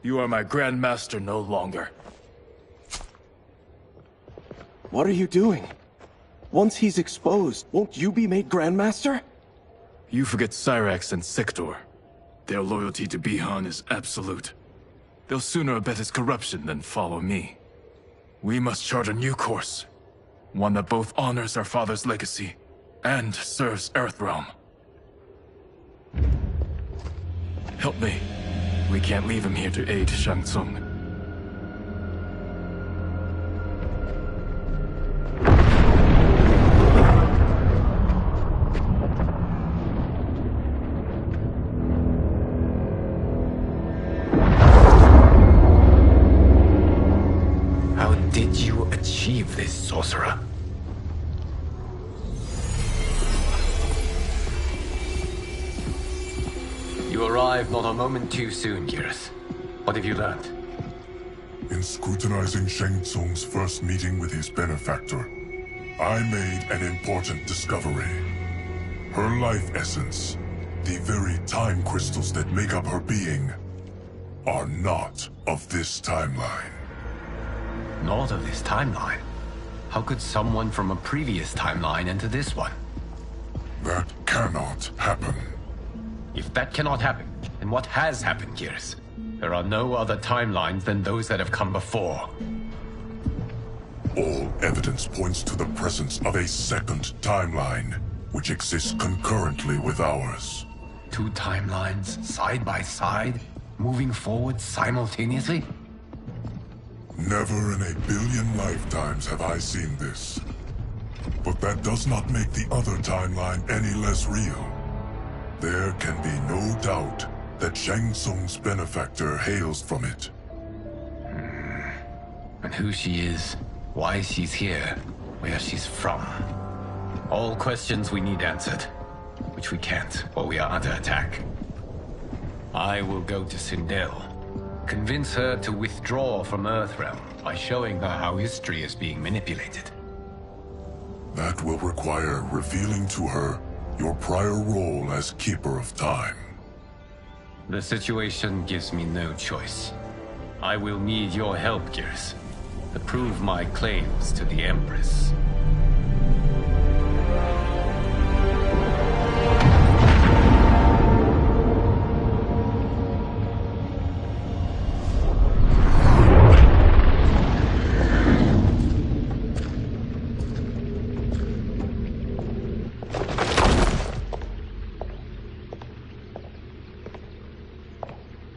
You are my Grand Master no longer. What are you doing? Once he's exposed, won't you be made Grandmaster? You forget Cyrax and Sector. Their loyalty to Bihan is absolute. They'll sooner abet his corruption than follow me. We must chart a new course. One that both honors our father's legacy and serves Earthrealm. Help me. We can't leave him here to aid Shang Tsung. How did you achieve this, sorcerer? You arrived not a moment too soon, Geras. What have you learned? In scrutinizing Shang Tsung's first meeting with his benefactor, I made an important discovery. Her life essence, the very time crystals that make up her being, are not of this timeline. Not of this timeline? How could someone from a previous timeline enter this one? That cannot happen. If that cannot happen, then what has happened, Geras? There are no other timelines than those that have come before. All evidence points to the presence of a second timeline, which exists concurrently with ours. Two timelines, side by side, moving forward simultaneously? Never in a billion lifetimes have I seen this. But that does not make the other timeline any less real. There can be no doubt that Shang Tsung's benefactor hails from it. And who she is, why she's here, where she's from. All questions we need answered, which we can't while we are under attack. I will go to Sindel, convince her to withdraw from Earthrealm by showing her how history is being manipulated. That will require revealing to her your prior role as Keeper of Time. The situation gives me no choice. I will need your help, Geras, to prove my claims to the Empress.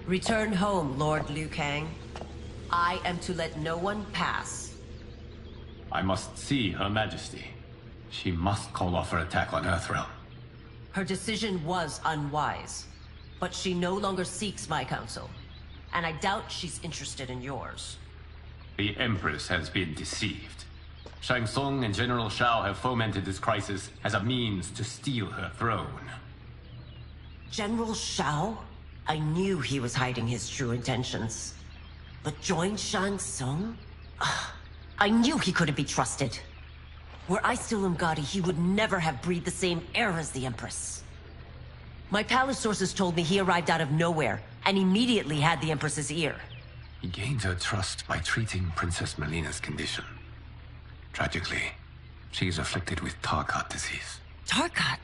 Return home, Lord Liu Kang. I am to let no one pass. I must see Her Majesty. She must call off her attack on Earthrealm. Her decision was unwise, but she no longer seeks my counsel, and I doubt she's interested in yours. The Empress has been deceived. Shang Tsung and General Shao have fomented this crisis as a means to steal her throne. General Shao? I knew he was hiding his true intentions. But join Shang Tsung? I knew he couldn't be trusted. Were I still Umgadi, he would never have breathed the same air as the Empress. My palace sources told me he arrived out of nowhere, and immediately had the Empress's ear. He gained her trust by treating Princess Melina's condition. Tragically, she is afflicted with Tarkat disease. Tarkat?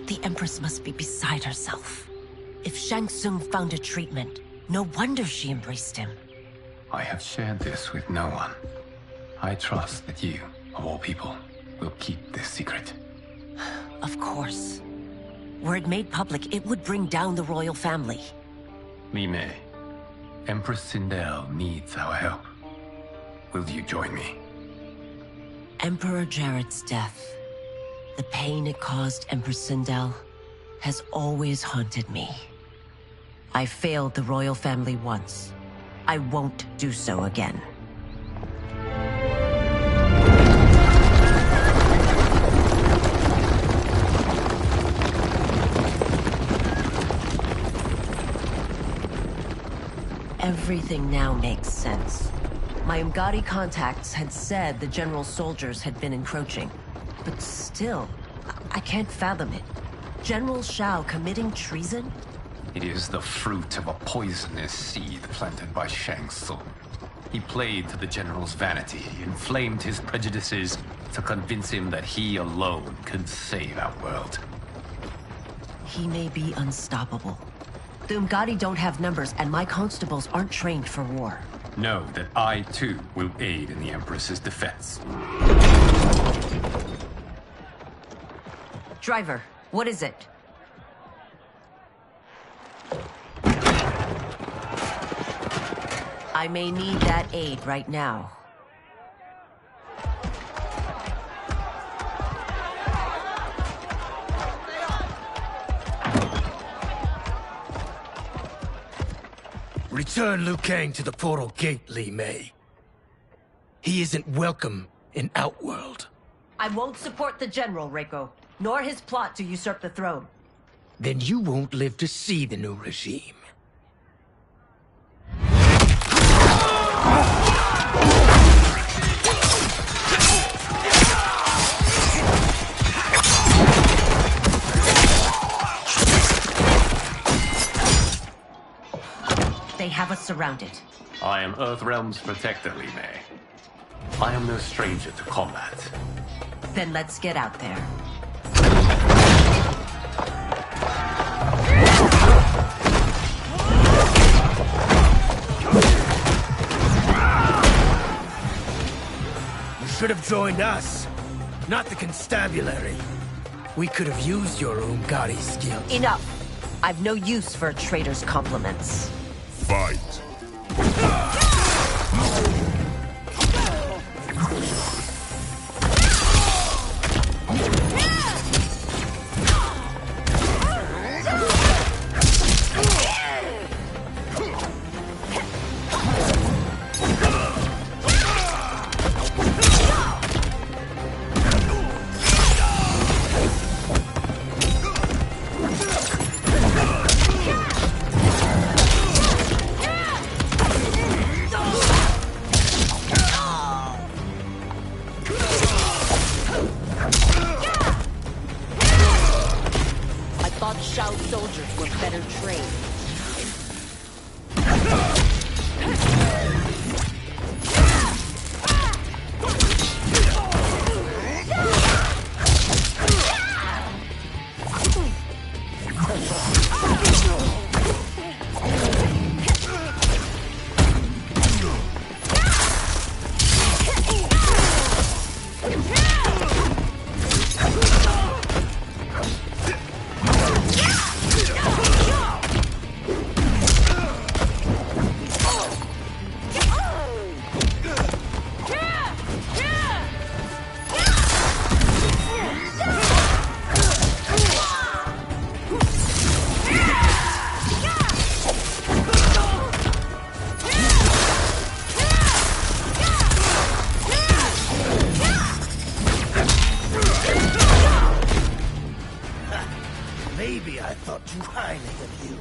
The Empress must be beside herself. If Shang Tsung found a treatment, no wonder she embraced him. I have shared this with no one. I trust that you, of all people, will keep this secret. Of course. Were it made public, it would bring down the royal family. Li Mei, Empress Sindel needs our help. Will you join me? Emperor Jared's death, the pain it caused Empress Sindel, has always haunted me. I failed the royal family once. I won't do so again. Everything now makes sense. My Umgadi contacts had said the general soldiers had been encroaching. But still, I can't fathom it. General Shao committing treason? It is the fruit of a poisonous seed planted by Shang Tsung. He played to the general's vanity, inflamed his prejudices to convince him that he alone could save our world. He may be unstoppable. The Umgadi don't have numbers, and my constables aren't trained for war. Know that I, too, will aid in the Empress's defense. Driver, what is it? I may need that aid right now. Return Liu Kang to the portal gate, Li Mei. He isn't welcome in Outworld. I won't support the General, Reiko, nor his plot to usurp the throne. Then you won't live to see the new regime. They have us surrounded. I am Earthrealm's protector, Li Mei. I am no stranger to combat. Then let's get out there. You should have joined us, not the constabulary. We could have used your Umgadi skills. Enough! I've no use for a traitor's compliments. Fight! Soldiers were better trained. Maybe I thought too highly of you.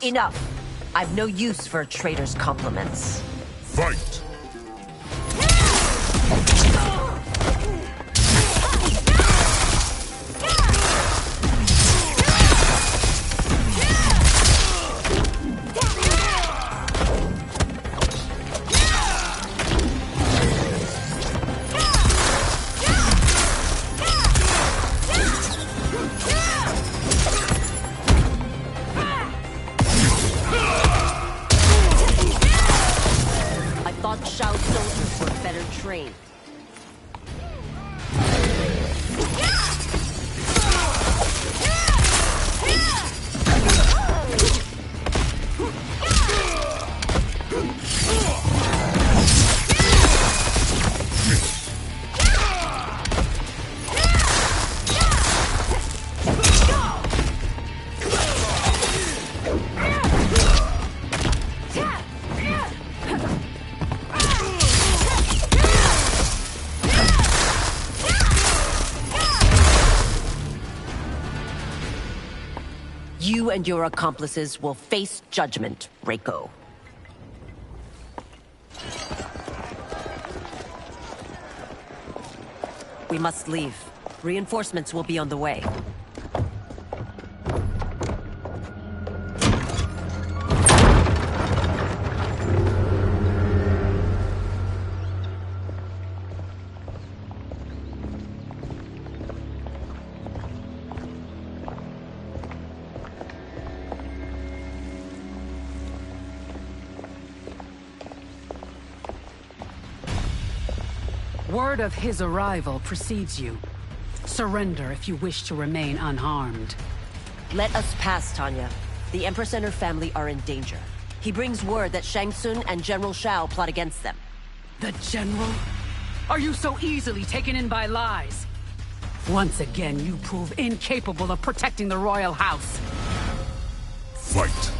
Enough! I've no use for a traitor's compliments. Fight! You and your accomplices will face judgment, Reiko. We must leave. Reinforcements will be on the way. Word of his arrival precedes you. Surrender if you wish to remain unharmed. Let us pass, Tanya. The Empress and her family are in danger. He brings word that Shang Tsung and General Shao plot against them. The General? Are you so easily taken in by lies? Once again, you prove incapable of protecting the royal house. Fight!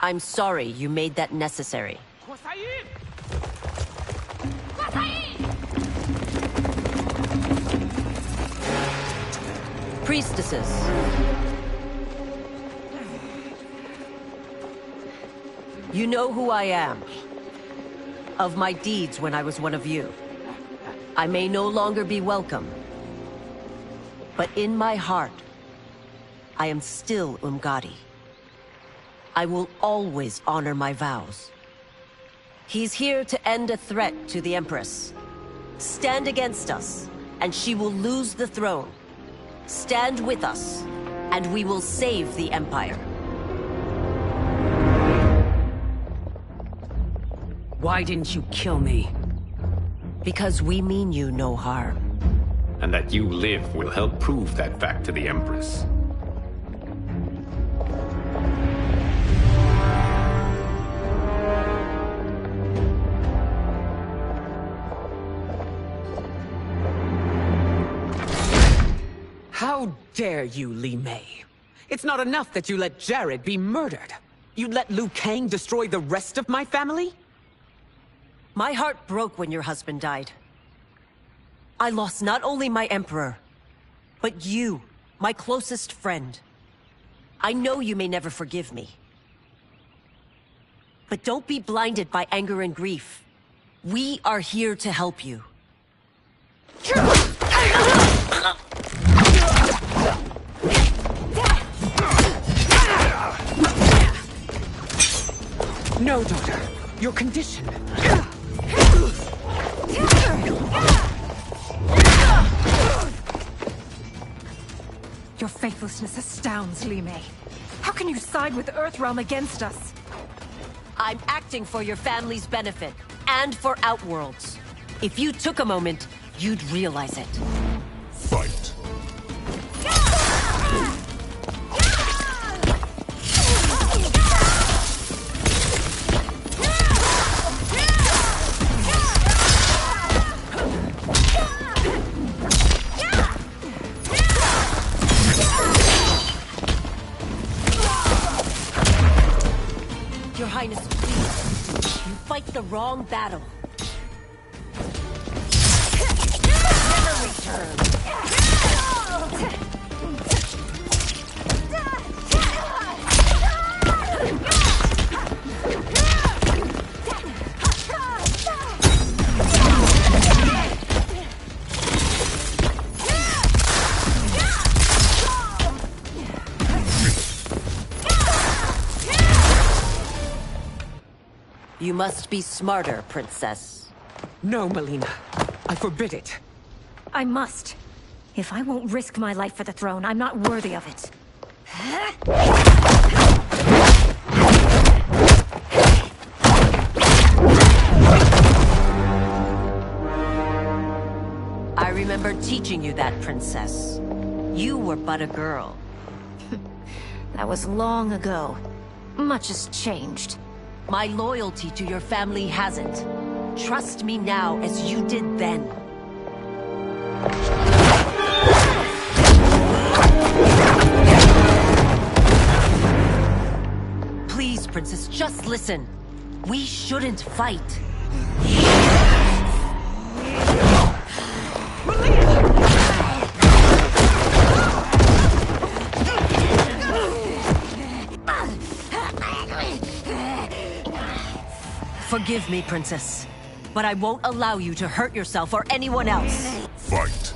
I'm sorry you made that necessary. Priestesses. You know who I am. Of my deeds when I was one of you. I may no longer be welcome. But in my heart, I am still Umgadi. I will always honor my vows. He's here to end a threat to the Empress. Stand against us, and she will lose the throne. Stand with us, and we will save the Empire. Why didn't you kill me? Because we mean you no harm. And that you live will help prove that fact to the Empress. How dare you, Li Mei? It's not enough that you let Jared be murdered. You'd let Liu Kang destroy the rest of my family? My heart broke when your husband died. I lost not only my emperor, but you, my closest friend. I know you may never forgive me. But don't be blinded by anger and grief. We are here to help you. No, daughter. Your condition. Your faithlessness astounds, Li Mei. How can you side with Earthrealm against us? I'm acting for your family's benefit, and for Outworld's. If you took a moment, you'd realize it. Fight! Your Highness, please. You fight the wrong battle. Never return. You must be smarter, Princess. No, Melina. I forbid it. I must. If I won't risk my life for the throne, I'm not worthy of it. I remember teaching you that, Princess. You were but a girl. That was long ago. Much has changed. My loyalty to your family hasn't. Trust me now as you did then. Please, Princess, just listen. We shouldn't fight. Forgive me, Princess, but I won't allow you to hurt yourself or anyone else. Fight.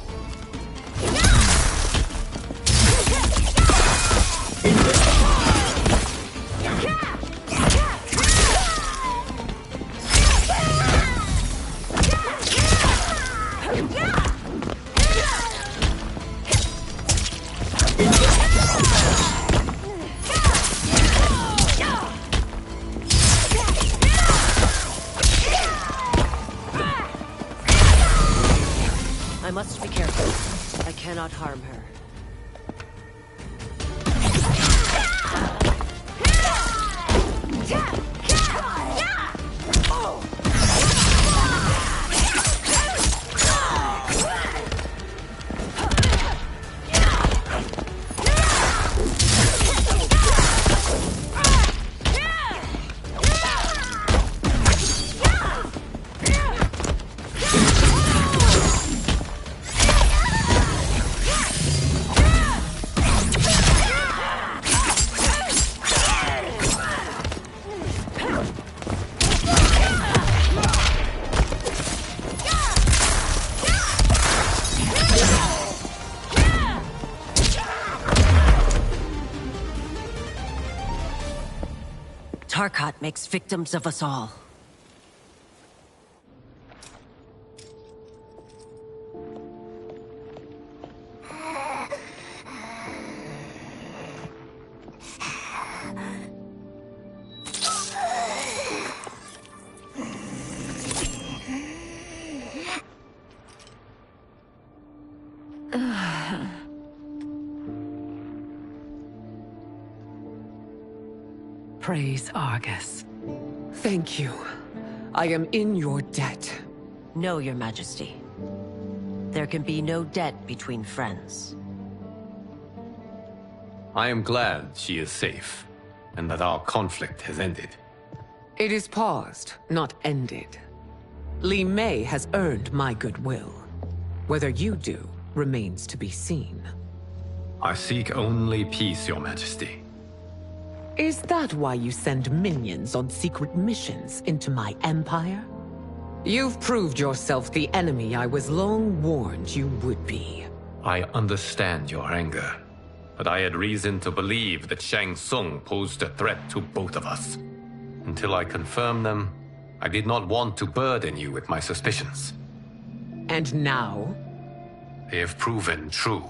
I must be careful. I cannot harm her. Tarkat makes victims of us all. Praise Argus. Thank you. I am in your debt. No, Your Majesty. There can be no debt between friends. I am glad she is safe, and that our conflict has ended. It is paused, not ended. Li Mei has earned my goodwill. Whether you do remains to be seen. I seek only peace, Your Majesty. Is that why you send minions on secret missions into my empire? You've proved yourself the enemy I was long warned you would be. I understand your anger, but I had reason to believe that Shang Tsung posed a threat to both of us. Until I confirmed them, I did not want to burden you with my suspicions. And now? They have proven true.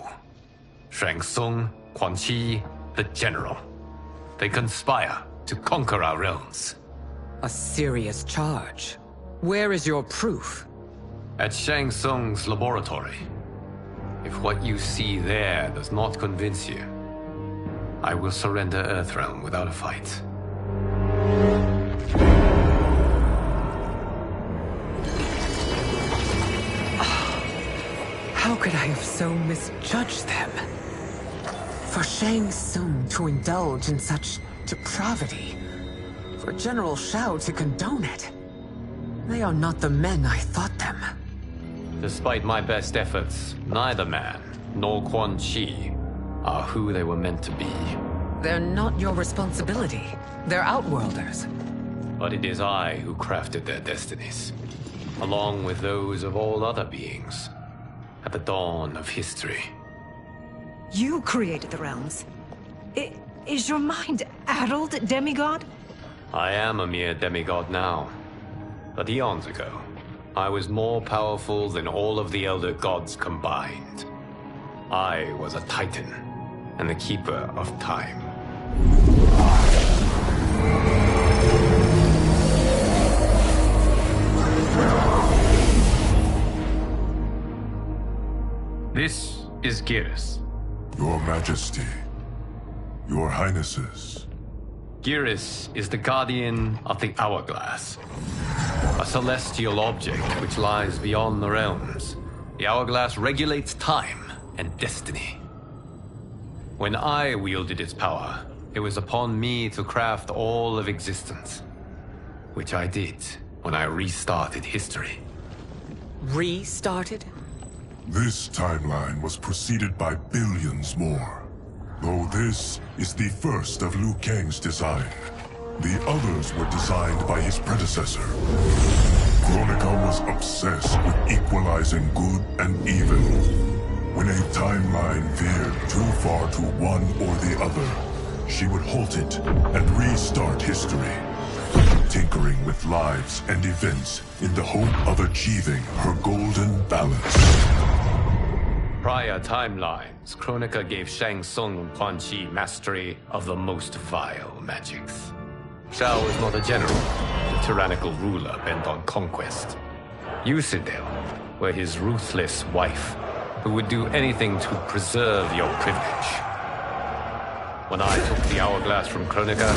Shang Tsung, Quan Chi, the General. They conspire to conquer our realms. A serious charge. Where is your proof? At Shang Tsung's laboratory. If what you see there does not convince you, I will surrender Earthrealm without a fight. How could I have so misjudged them? For Shang Tsung to indulge in such depravity, for General Shao to condone it, they are not the men I thought them. Despite my best efforts, neither man nor Quan Chi are who they were meant to be. They're not your responsibility. They're Outworlders. But it is I who crafted their destinies, along with those of all other beings, at the dawn of history. You created the realms. Is your mind addled, demigod? I am a mere demigod now. But eons ago, I was more powerful than all of the Elder Gods combined. I was a Titan, and the Keeper of Time. This is Geras. Your Majesty. Your Highnesses. Geras is the guardian of the Hourglass, a celestial object which lies beyond the realms. The Hourglass regulates time and destiny. When I wielded its power, it was upon me to craft all of existence, which I did when I restarted history. Restarted? This timeline was preceded by billions more. Though this is the first of Liu Kang's design. The others were designed by his predecessor. Kronika was obsessed with equalizing good and evil. When a timeline veered too far to one or the other, she would halt it and restart history, tinkering with lives and events in the hope of achieving her golden balance. Prior timelines, Kronika gave Shang Tsung and Quan Chi mastery of the most vile magics. Shao was not a general, a tyrannical ruler bent on conquest. You, Sindel, were his ruthless wife, who would do anything to preserve your privilege. When I took the Hourglass from Kronika,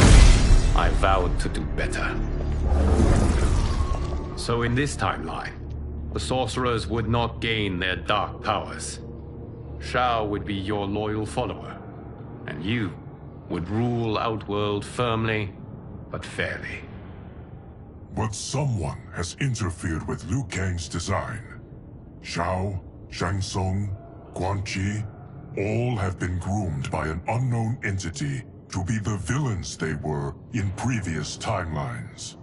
I vowed to do better. So in this timeline, the sorcerers would not gain their dark powers. Shao would be your loyal follower, and you would rule Outworld firmly, but fairly. But someone has interfered with Liu Kang's design. Shao, Shang Tsung, Quan Chi, all have been groomed by an unknown entity to be the villains they were in previous timelines.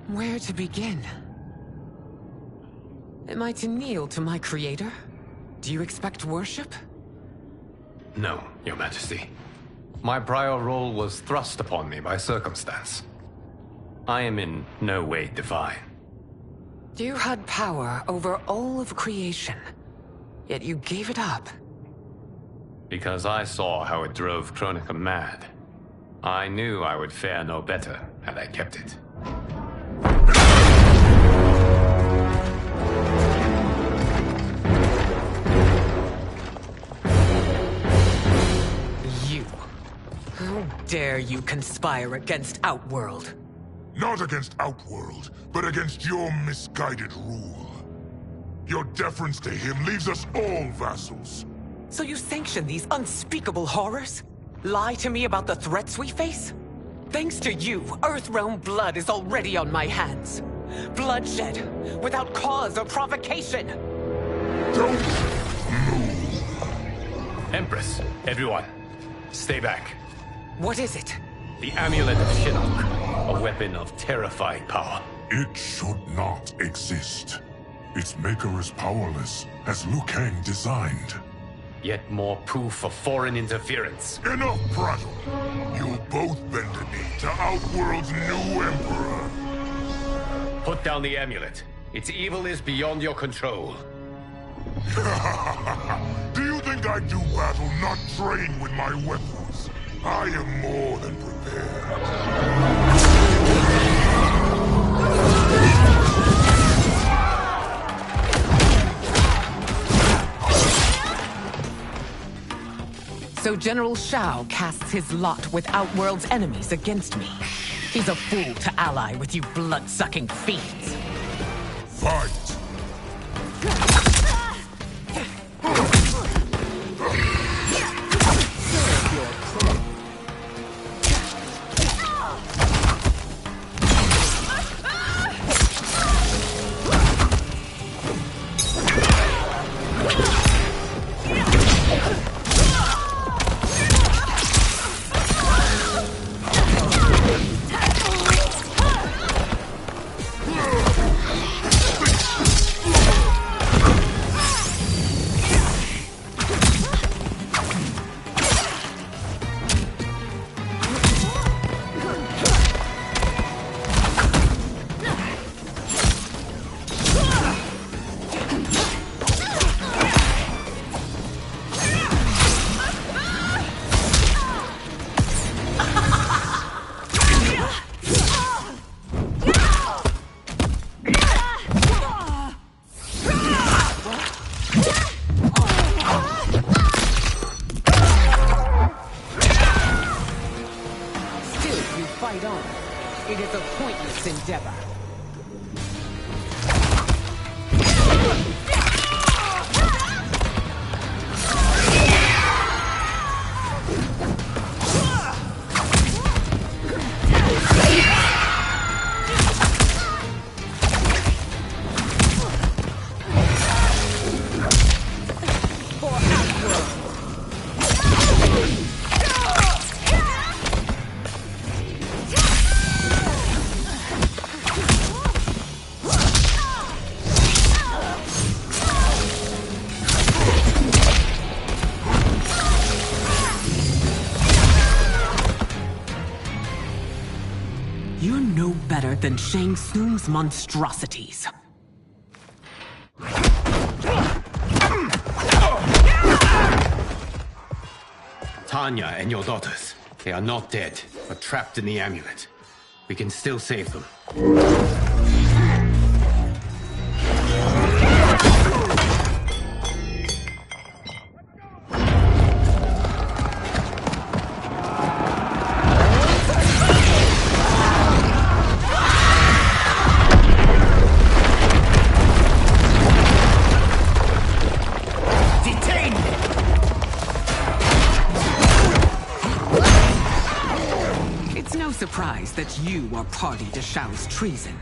Where to begin? Am I to kneel to my creator? Do you expect worship? No, Your Majesty. My prior role was thrust upon me by circumstance. I am in no way divine. You had power over all of creation, yet you gave it up. Because I saw how it drove Kronika mad. I knew I would fare no better had I kept it. How dare you conspire against Outworld? Not against Outworld, but against your misguided rule. Your deference to him leaves us all vassals. So you sanction these unspeakable horrors? Lie to me about the threats we face? Thanks to you, Earthrealm blood is already on my hands. Bloodshed, without cause or provocation. Don't move. Empress, everyone, stay back. What is it? The Amulet of Shinnok, a weapon of terrifying power. It should not exist. Its maker is powerless, as Liu Kang designed. Yet more proof of foreign interference. Enough prattle! You'll both bend a knee to Outworld's new emperor. Put down the amulet. Its evil is beyond your control. Do you think I do battle not trained with my weapons? I am more than prepared. So General Shao casts his lot with Outworld's enemies against me. He's a fool to ally with you blood-sucking fiends. Fight! It is a pointless endeavor. You're no better than Shang Tsung's monstrosities. Tanya and your daughters, they are not dead, but trapped in the amulet. We can still save them. Surprised that you are party to Shao's treason.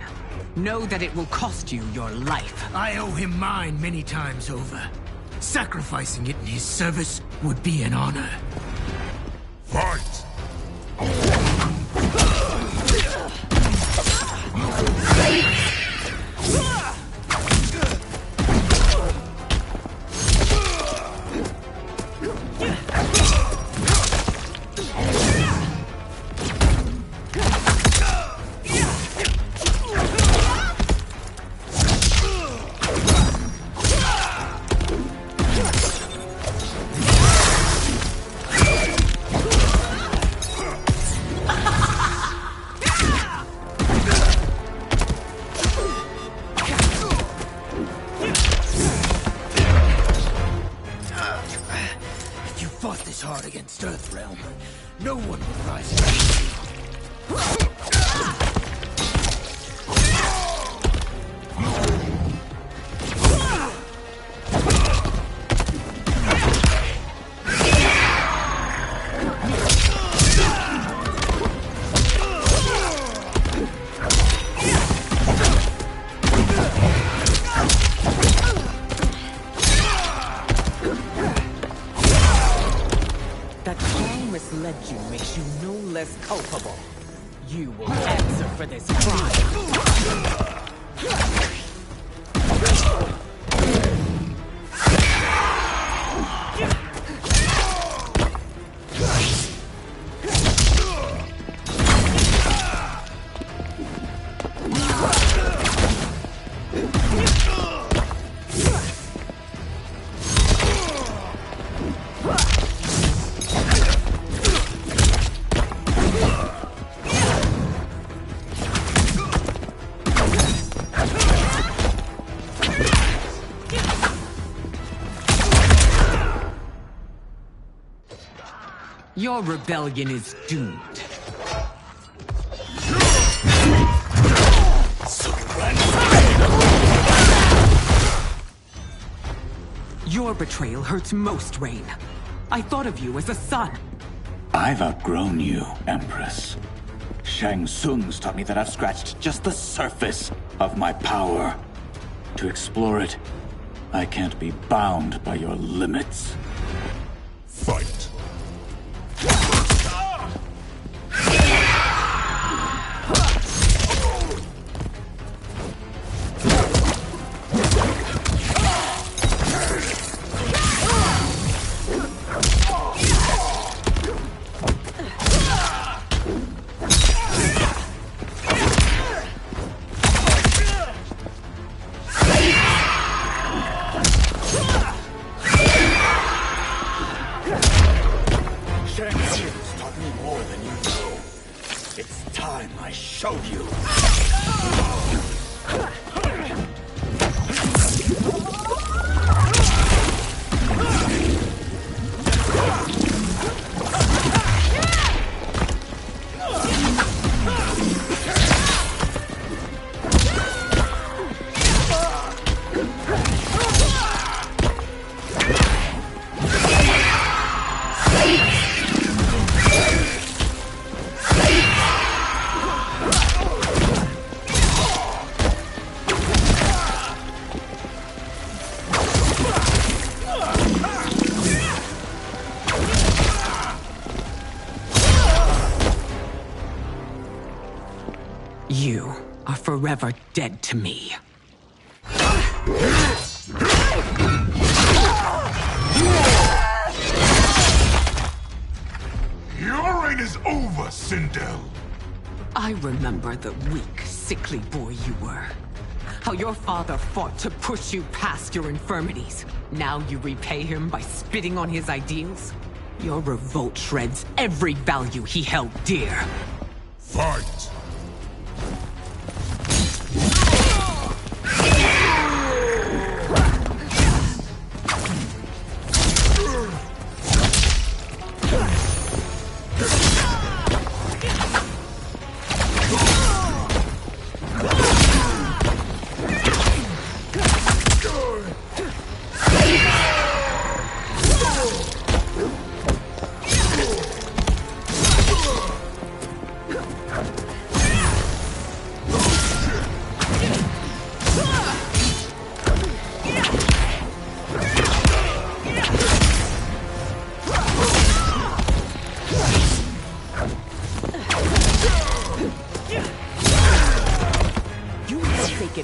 Know that it will cost you your life. I owe him mine many times over. Sacrificing it in his service would be an honor. Fight! Hard against Earthrealm. No one will rise against you. That Shao misled you makes you no less culpable. You will answer for this crime. Your rebellion is doomed. Your betrayal hurts most, Rain. I thought of you as a son. I've outgrown you, Empress. Shang Tsung's taught me that I've scratched just the surface of my power. To explore it, I can't be bound by your limits. Fight! You are forever dead to me. Your reign is over, Sindel. I remember the weak, sickly boy you were. How your father fought to push you past your infirmities. Now you repay him by spitting on his ideals? Your revolt shreds every value he held dear. Fight!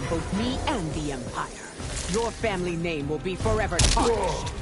Both me and the Empire. Your family name will be forever tarnished.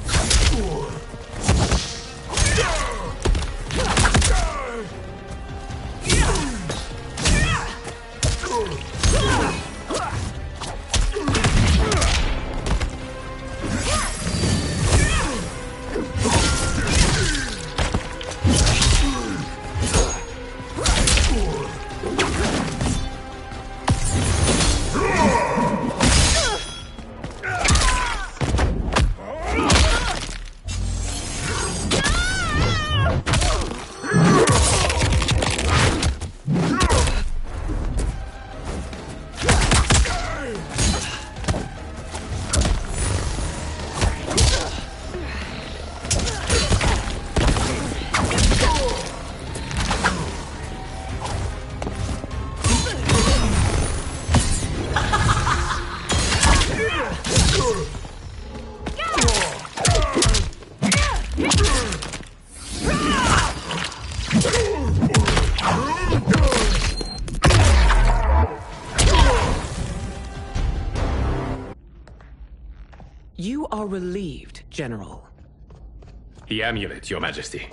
You are relieved, General. The amulet, Your Majesty.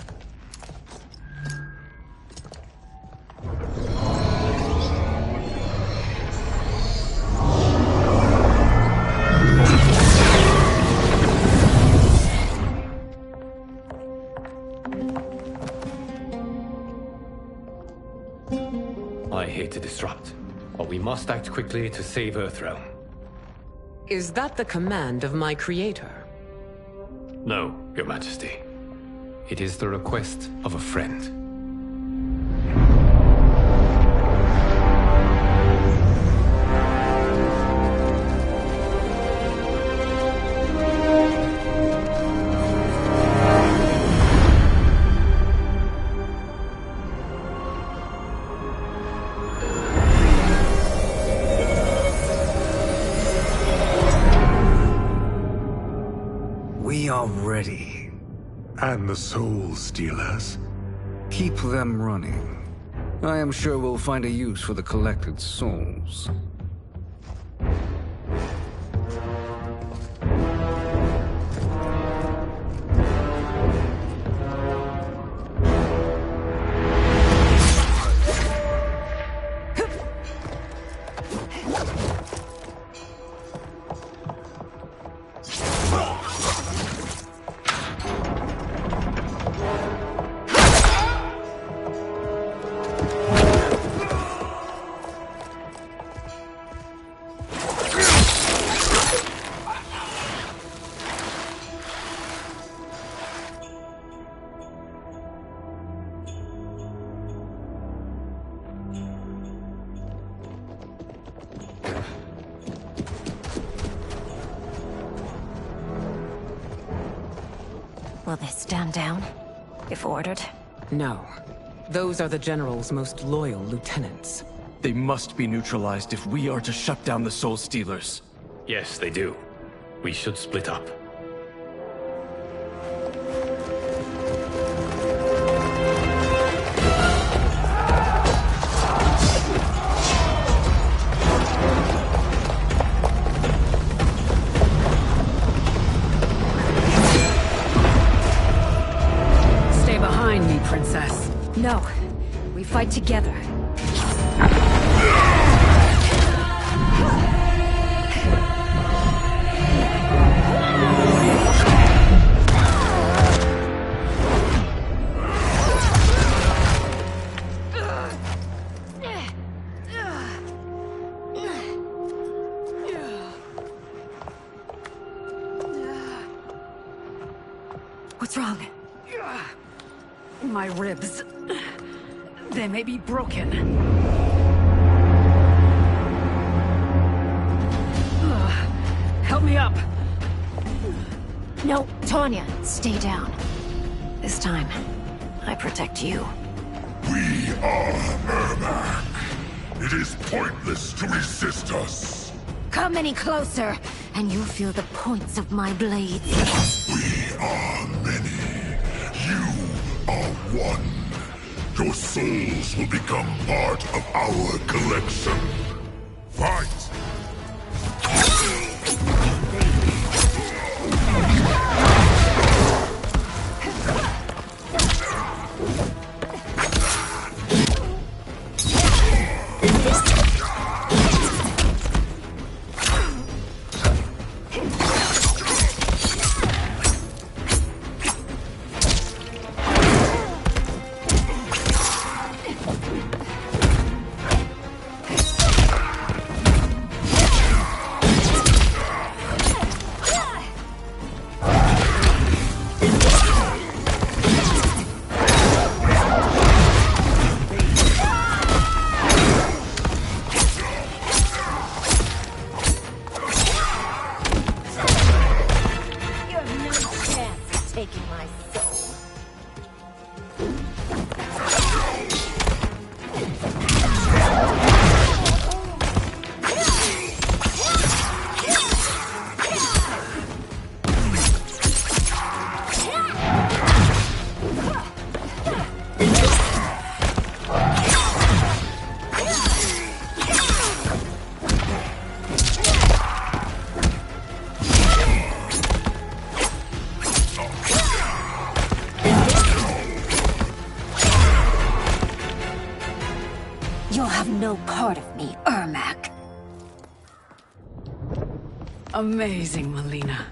I hate to disrupt, but we must act quickly to save Earthrealm. Is that the command of my creator? No, Your Majesty. It is the request of a friend. We are ready. And the Soul Stealers? Keep them running. I am sure we'll find a use for the collected souls. Will they stand down, if ordered? No. Those are the General's most loyal lieutenants. They must be neutralized if we are to shut down the Soul Stealers. Yes, they do. We should split up. fight together. What's wrong? My ribs. They may be broken. Help me up. No, Tanya, stay down. This time, I protect you. We are Ermac. It is pointless to resist us. Come any closer, and you'll feel the points of my blades. We are many. You are one. Your souls will become part of our collection. Fight! You'll have no part of me, Ermac. Amazing, Melina.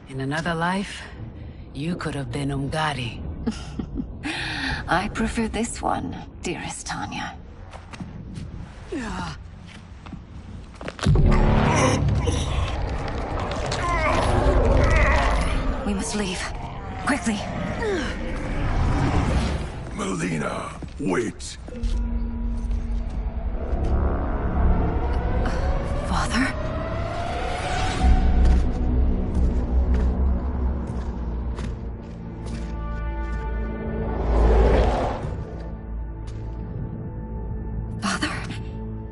In another life, you could have been Umgadi. I prefer this one, dearest Tanya. We must leave. Quickly. Melina, wait. Father? Father?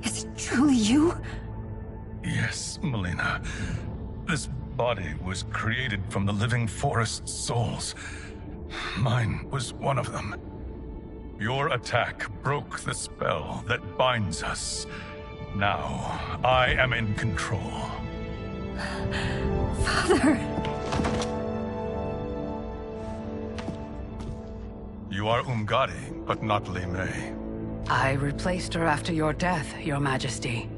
Is it truly you? Yes, Melina. This body was created from the living forest's souls. Mine was one of them. Your attack broke the spell that binds us. Now, I am in control. Father! You are Umgadi, but not Li Mei. I replaced her after your death, Your Majesty.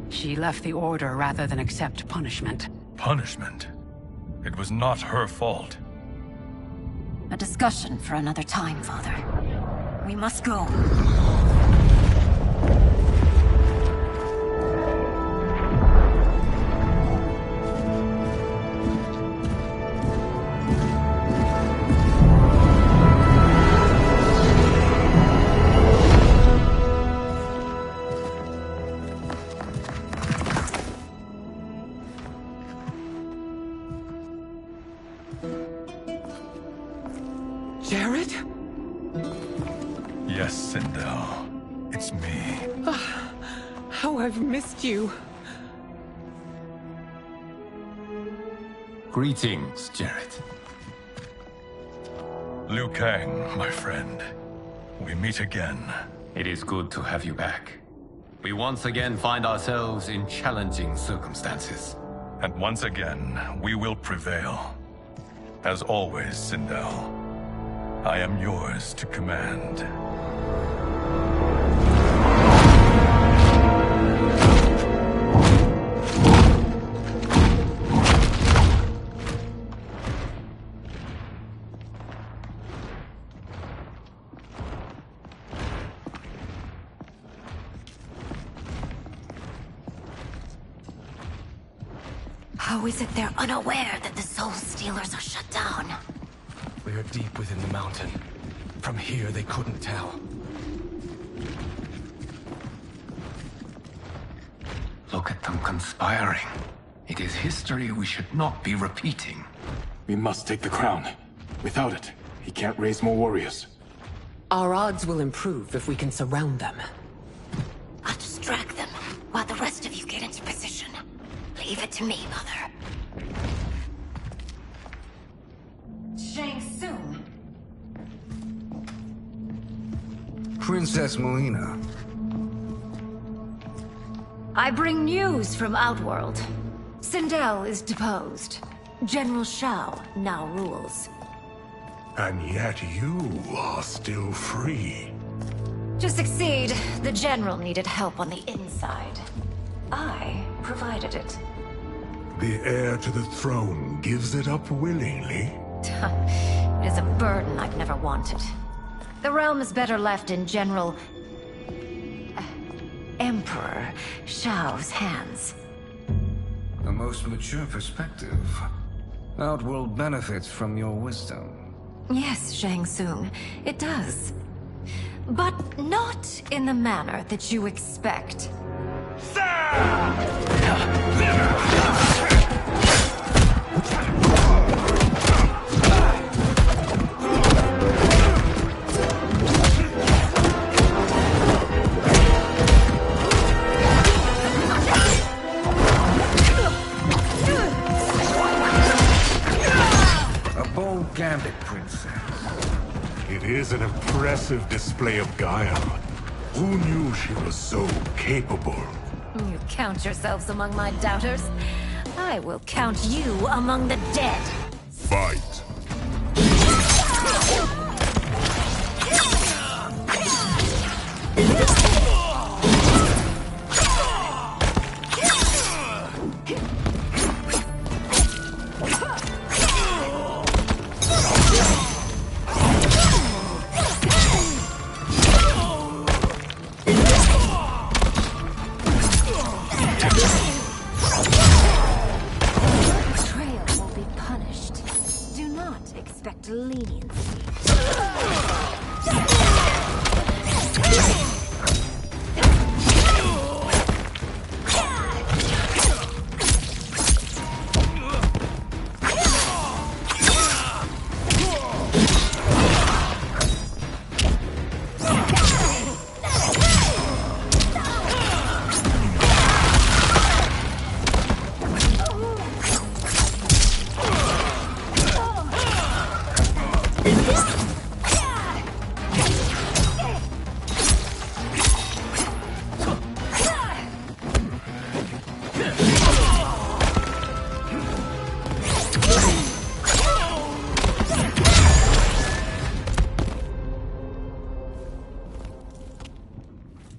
She left the Order rather than accept punishment. Punishment? It was not her fault. A discussion for another time, Father. We must go. Jared? Yes, Sindel. It's me. How I've missed you. Greetings, Jared. Liu Kang, my friend. We meet again. It is good to have you back. We once again find ourselves in challenging circumstances. And once again, we will prevail. As always, Sindel, I am yours to command. How is it they're unaware that the Soul Stealers are shut down? We are deep within the mountain. From here, they couldn't tell. Look at them conspiring. It is history we should not be repeating. We must take the crown. Without it, he can't raise more warriors. Our odds will improve if we can surround them. I'll distract them while the rest of you get into position. Leave it to me, Mother. Shang Tsung. Princess Melina. I bring news from Outworld. Sindel is deposed. General Shao now rules. And yet you are still free. To succeed, the General needed help on the inside. I provided it. The heir to the throne gives it up willingly. It is a burden I've never wanted. The realm is better left in General... Emperor Shao's hands. A most mature perspective. Outworld benefits from your wisdom. Yes, Shang Tsung, it does. But not in the manner that you expect. Gambit, Princess. It is an impressive display of guile. Who knew she was so capable? You count yourselves among my doubters. I will count you among the dead. Fight.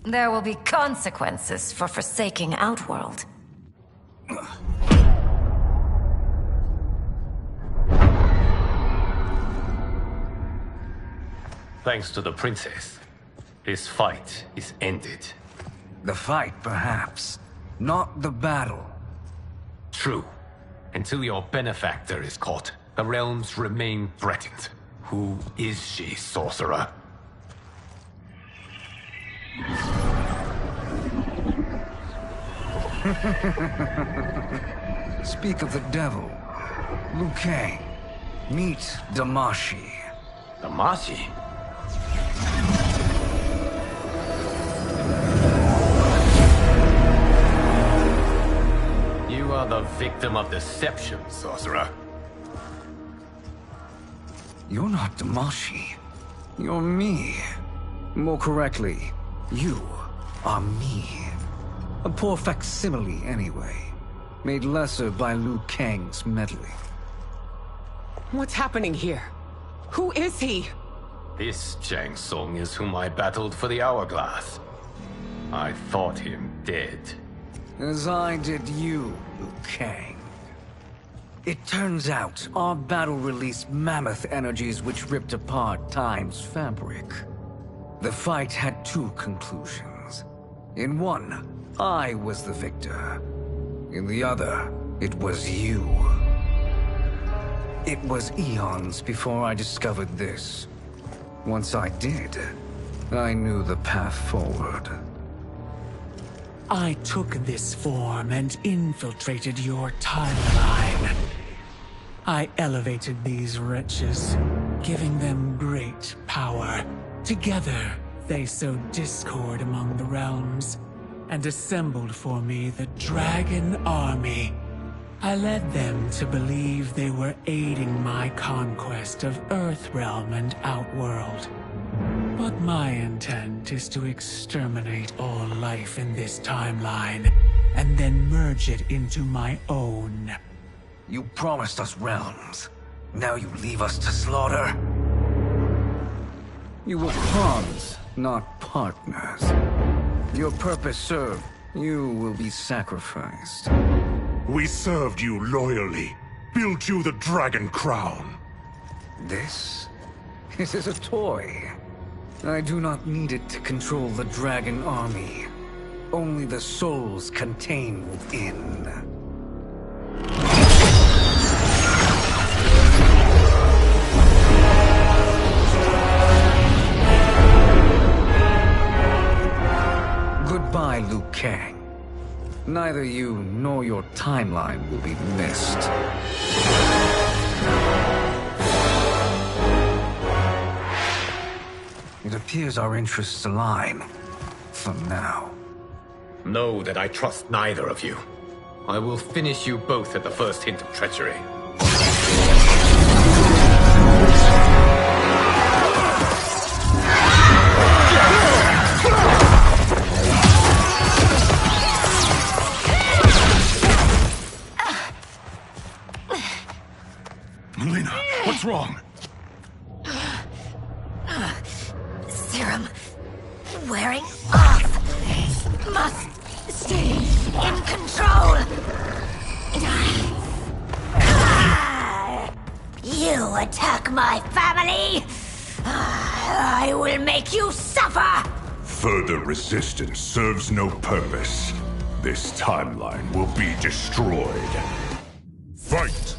There will be consequences for forsaking Outworld. Thanks to the princess, this fight is ended. The fight, perhaps. Not the battle. True. Until your benefactor is caught, the realms remain threatened. Who is she, sorcerer? Speak of the devil. Liu Kang. Meet Damashi. Damashi? You are the victim of deception, sorcerer. You're not Damashi. You're me. More correctly, you are me. A poor facsimile, anyway. Made lesser by Liu Kang's meddling. What's happening here? Who is he? This Shang Tsung is whom I battled for the Hourglass. I thought him dead. As I did you, Liu Kang. It turns out our battle released mammoth energies which ripped apart time's fabric. The fight had two conclusions. In one, I was the victor. In the other, It was you. It was eons before I discovered this. Once I did, I knew the path forward. I took this form and infiltrated your timeline. I elevated these wretches, giving them great power. Together, they sowed discord among the realms, and assembled for me the Dragon Army. I led them to believe they were aiding my conquest of Earthrealm and Outworld. But my intent is to exterminate all life in this timeline, and then merge it into my own. You promised us realms. Now you leave us to slaughter? You were pawns, not partners. Your purpose served. You will be sacrificed. We served you loyally, built you the Dragon Crown. This is a toy. I do not need it to control the Dragon Army. Only the souls contained within. Goodbye, Liu Kang. Neither you nor your timeline will be missed. It appears our interests align. For now. Know that I trust neither of you. I will finish you both at the first hint of treachery. Melina, what's wrong? Serum wearing off. Must stay in control. You attack my family. I will make you suffer. Further resistance serves no purpose. This timeline will be destroyed. Fight!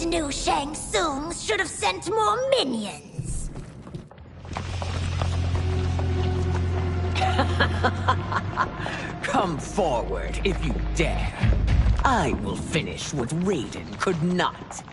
New Shang Tsung should have sent more minions. Come forward if you dare. I will finish what Raiden could not.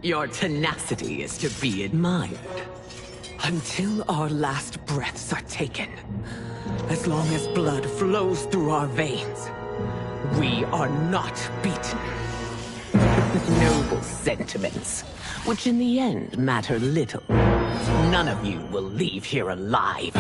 Your tenacity is to be admired. Until our last breaths are taken, as long as blood flows through our veins, we are not beaten. Noble sentiments, which in the end matter little. None of you will leave here alive.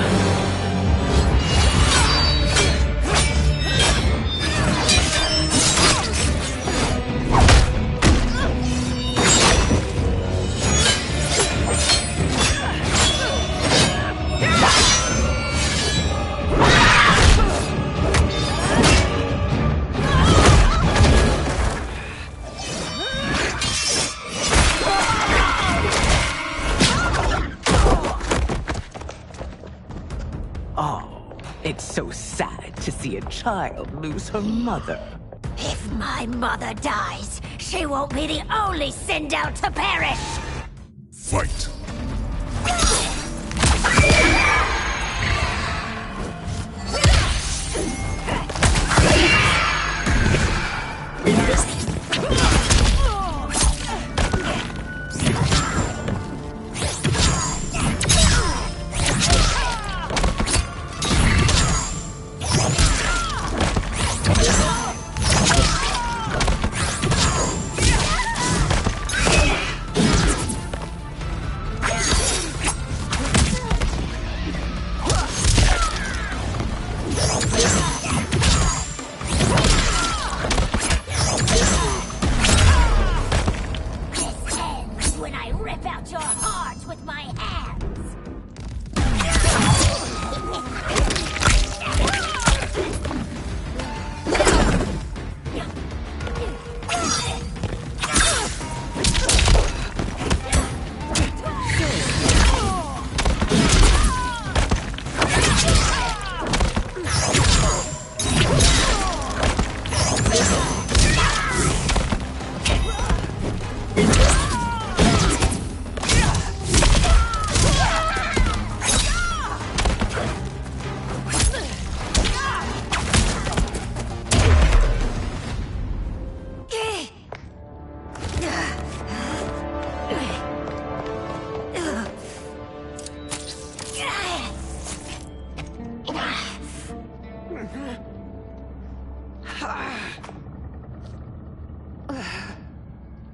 It's so sad to see a child lose her mother. If my mother dies, she won't be the only Sindel to perish! Fight.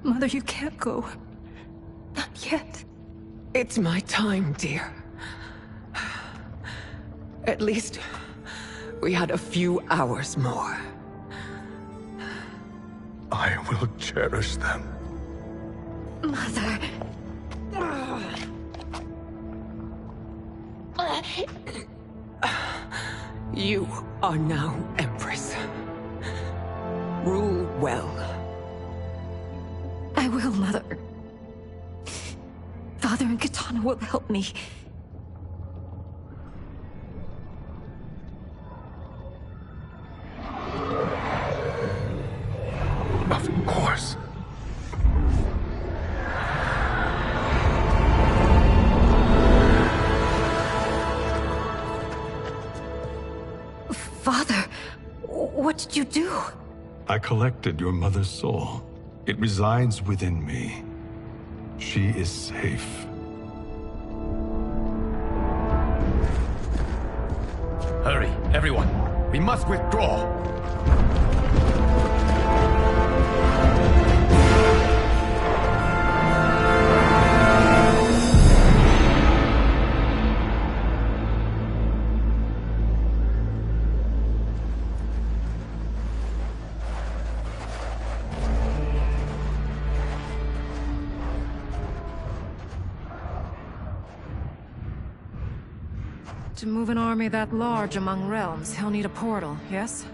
Mother, you can't go. Not yet. It's my time, dear. At least, we had a few hours more. I will cherish them. Mother... You are now Empress. Rule well. I will, Mother. Father and Katana will help me. Of course. Father, what did you do? I collected your mother's soul. It resides within me. She is safe. Hurry, everyone. We must withdraw. To move an army that large among realms, he'll need a portal, yes?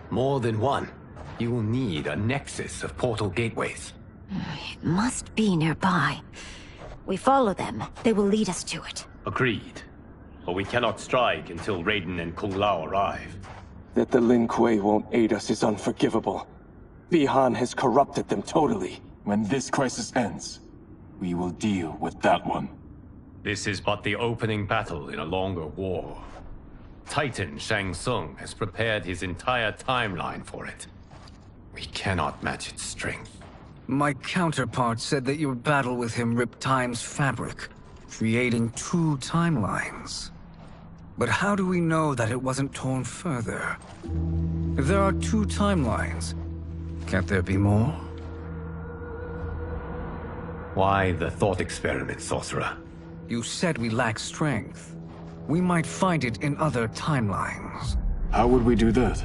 More than one. You will need a nexus of portal gateways. It must be nearby. We follow them, they will lead us to it. Agreed. But we cannot strike until Raiden and Kung Lao arrive. That the Lin Kuei won't aid us is unforgivable. Bihan has corrupted them totally. When this crisis ends, we will deal with that one. This is but the opening battle in a longer war. Titan Shang Tsung has prepared his entire timeline for it. We cannot match its strength. My counterpart said that your battle with him ripped time's fabric, creating two timelines. But how do we know that it wasn't torn further? If there are two timelines, can't there be more? Why the thought experiment, sorcerer? You said we lack strength. We might find it in other timelines. How would we do that?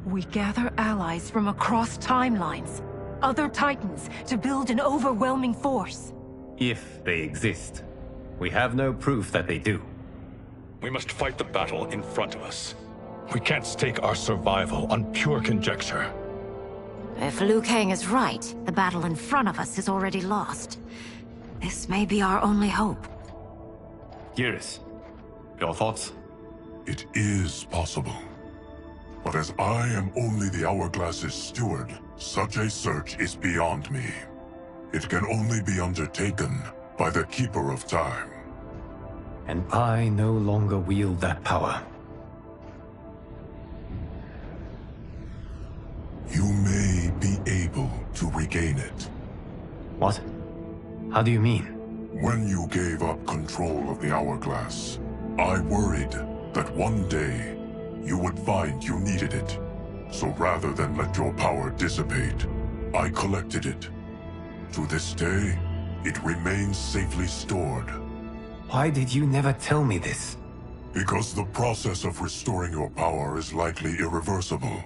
We gather allies from across timelines, other titans, to build an overwhelming force. If they exist. We have no proof that they do. We must fight the battle in front of us. We can't stake our survival on pure conjecture. If Liu Kang is right, the battle in front of us is already lost. This may be our only hope. Geras, your thoughts? It is possible. But as I am only the Hourglass's steward, such a search is beyond me. It can only be undertaken by the Keeper of Time. And I no longer wield that power. You may be able to regain it. What? How do you mean? When you gave up control of the Hourglass, I worried that one day you would find you needed it. So rather than let your power dissipate, I collected it. To this day, it remains safely stored. Why did you never tell me this? Because the process of restoring your power is likely irreversible.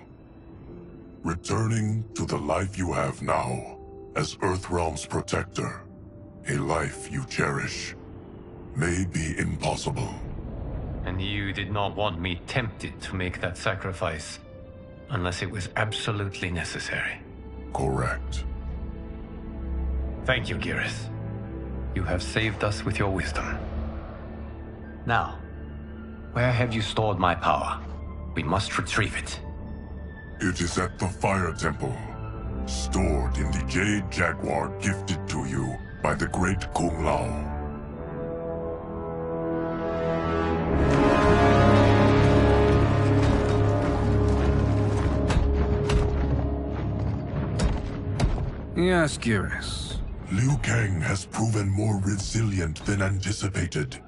Returning to the life you have now, as Earthrealm's protector, a life you cherish, may be impossible. And you did not want me tempted to make that sacrifice, unless it was absolutely necessary. Correct. Thank you, Geras. You have saved us with your wisdom. Now, where have you stored my power? We must retrieve it. It is at the Fire Temple, stored in the Jade Jaguar gifted to you by the great Kung Lao. Yes, Geras. Liu Kang has proven more resilient than anticipated.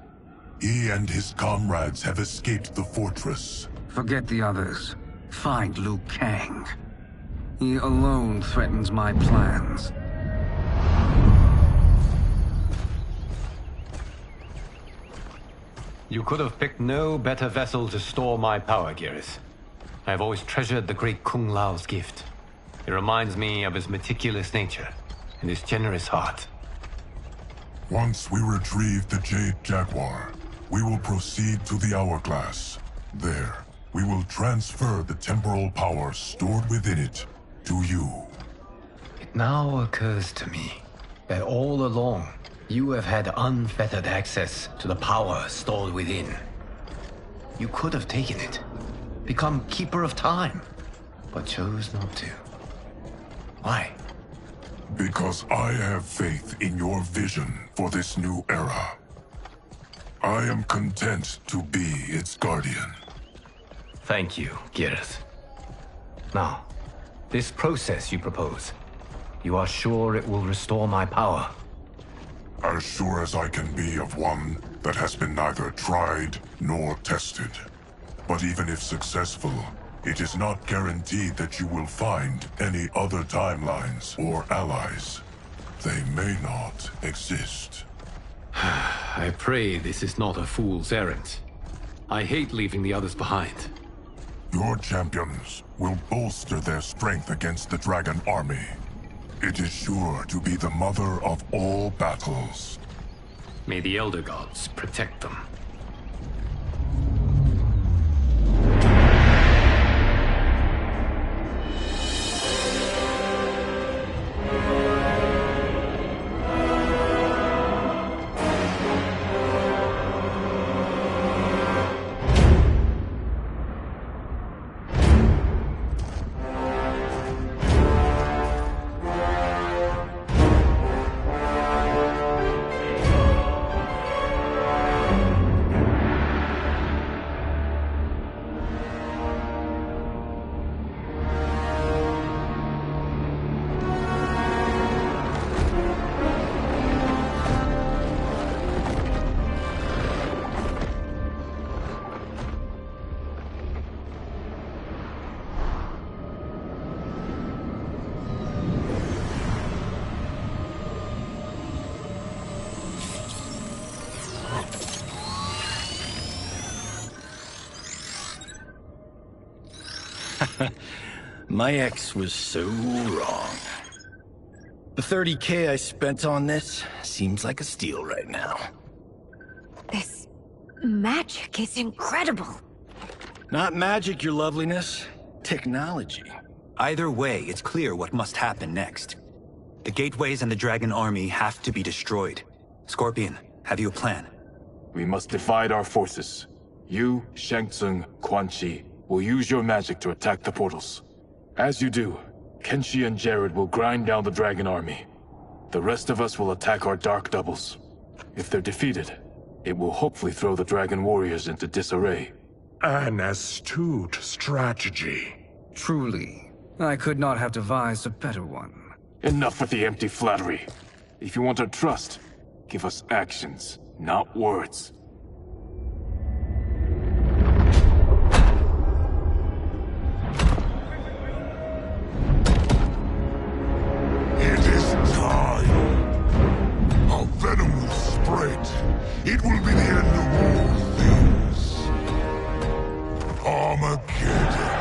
He and his comrades have escaped the fortress. Forget the others. Find Liu Kang. He alone threatens my plans. You could have picked no better vessel to store my power, Geras. I have always treasured the great Kung Lao's gift. It reminds me of his meticulous nature and his generous heart. Once we retrieve the Jade Jaguar, we will proceed to the Hourglass. There, we will transfer the temporal power stored within it to you. It now occurs to me that all along, you have had unfettered access to the power stored within. You could have taken it, become Keeper of Time, but chose not to. Why? Because I have faith in your vision for this new era. I am content to be its guardian. Thank you, Geras. Now, this process you propose, you are sure it will restore my power? As sure as I can be of one that has been neither tried nor tested. But even if successful, it is not guaranteed that you will find any other timelines or allies. They may not exist. I pray this is not a fool's errand. I hate leaving the others behind. Your champions will bolster their strength against the Dragon Army. It is sure to be the mother of all battles. May the Elder Gods protect them. My ex was so wrong. The 30K I spent on this seems like a steal right now. This magic is incredible. Not magic, your loveliness. Technology. Either way, it's clear what must happen next. The gateways and the Dragon Army have to be destroyed. Scorpion, have you a plan? We must divide our forces. You, Shang Tsung, Quan Chi will use your magic to attack the portals. As you do, Kenshi and Jared will grind down the Dragon Army. The rest of us will attack our dark doubles. If they're defeated, it will hopefully throw the Dragon Warriors into disarray. An astute strategy. Truly, I could not have devised a better one. Enough with the empty flattery. If you want our trust, give us actions, not words. It is time. Our venom will spread. It will be the end of all things. Armageddon.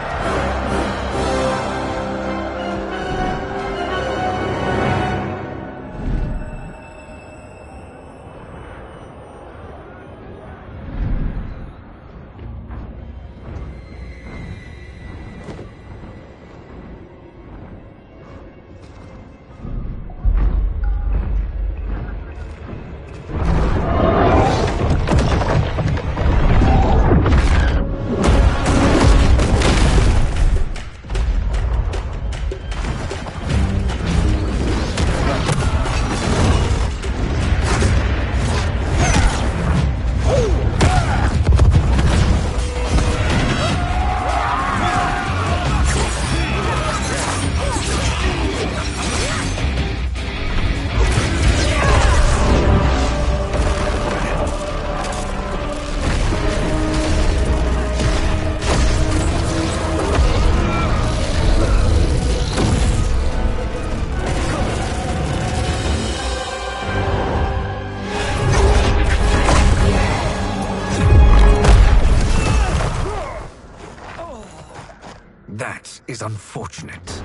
That is unfortunate.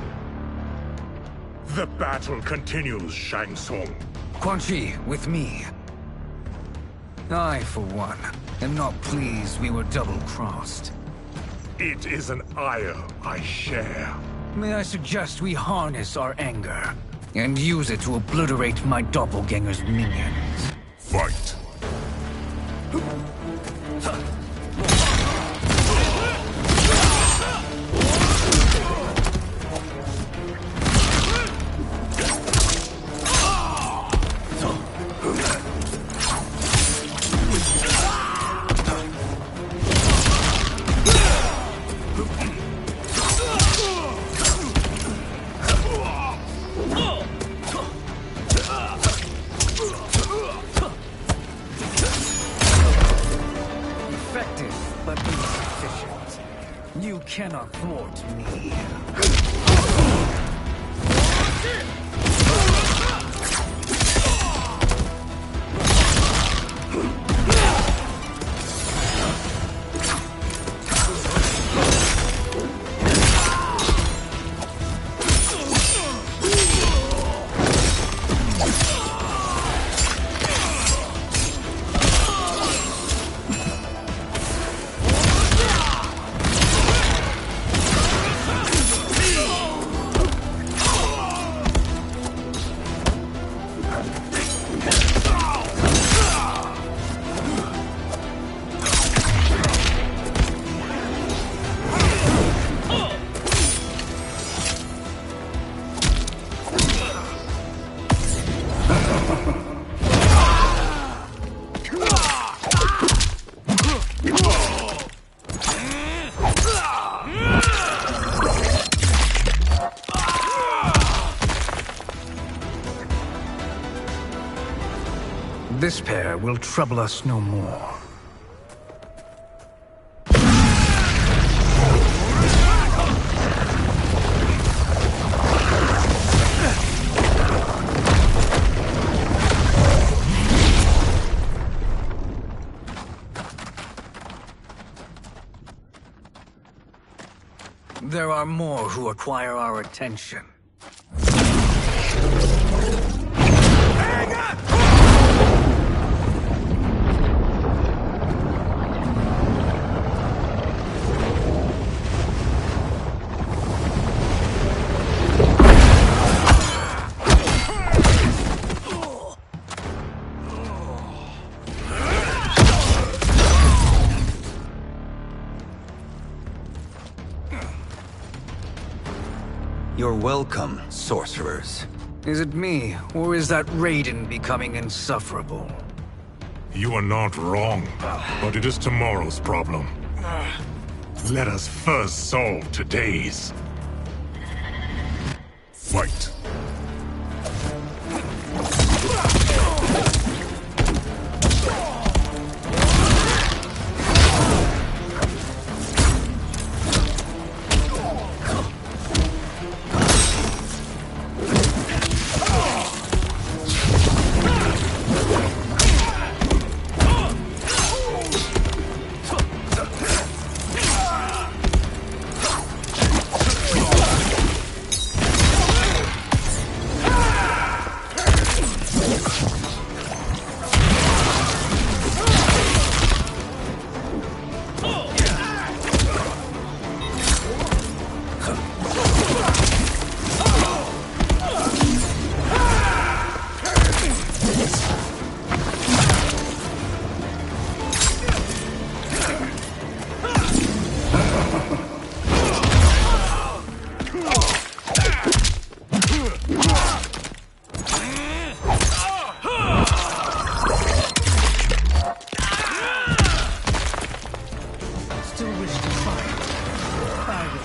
The battle continues, Shang Tsung. Quan Chi, with me. I, for one, am not pleased we were double-crossed. It is an ire I share. May I suggest we harness our anger and use it to obliterate my doppelganger's minions? Fight! You cannot thwart me. This pair will trouble us no more. There are more who require our attention. You're welcome, sorcerers. Is it me, or is that Raiden becoming insufferable? You are not wrong, but it is tomorrow's problem. Let us first solve today's. Fight.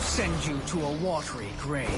Send you to a watery grave.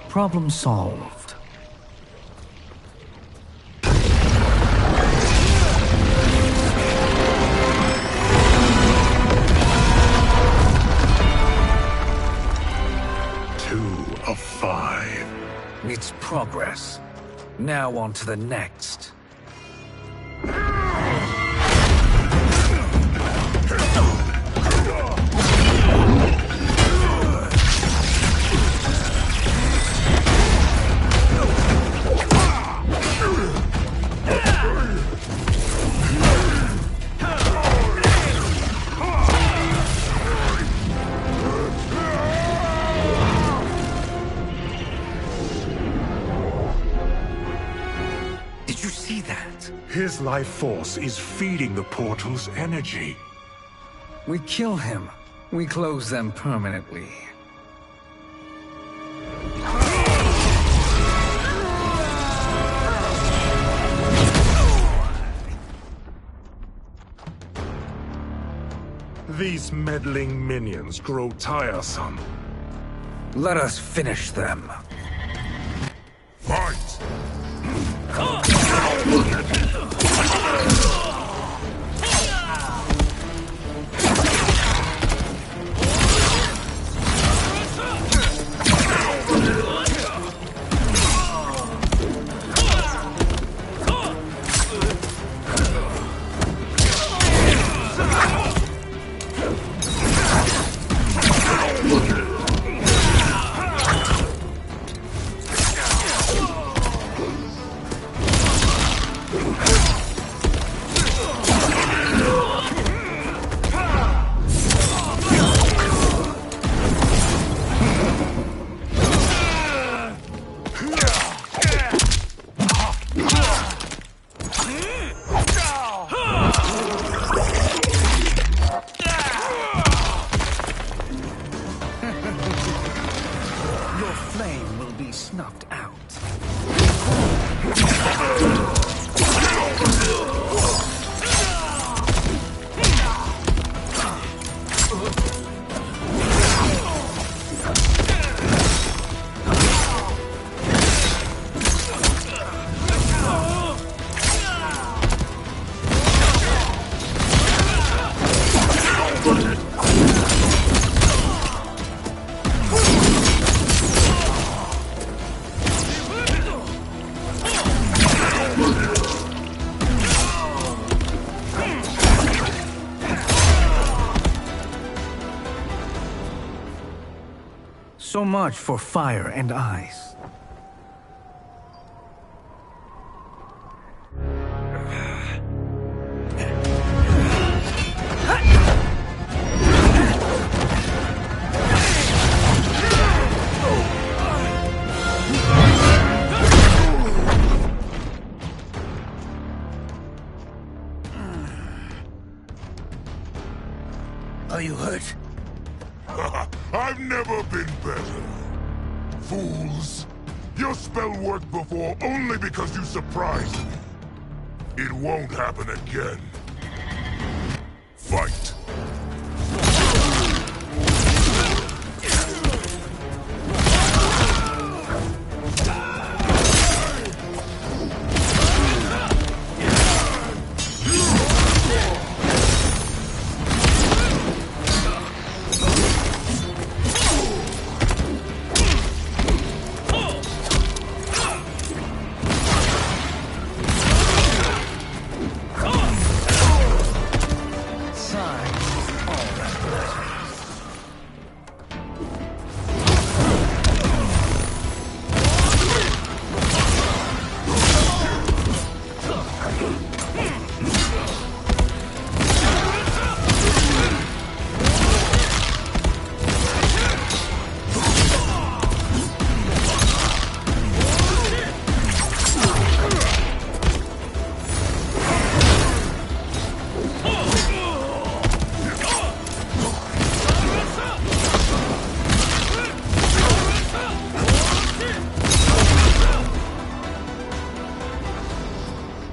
Problem solved. Two of 5. It's progress. Now on to the next. His life force is feeding the portal's energy. We kill him. We close them permanently. These meddling minions grow tiresome. Let us finish them. Fight! So much for fire and ice. Are you hurt? I've never been better. Fools! Your spell worked before only because you surprised me. It won't happen again. Fight.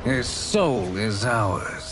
His soul is ours.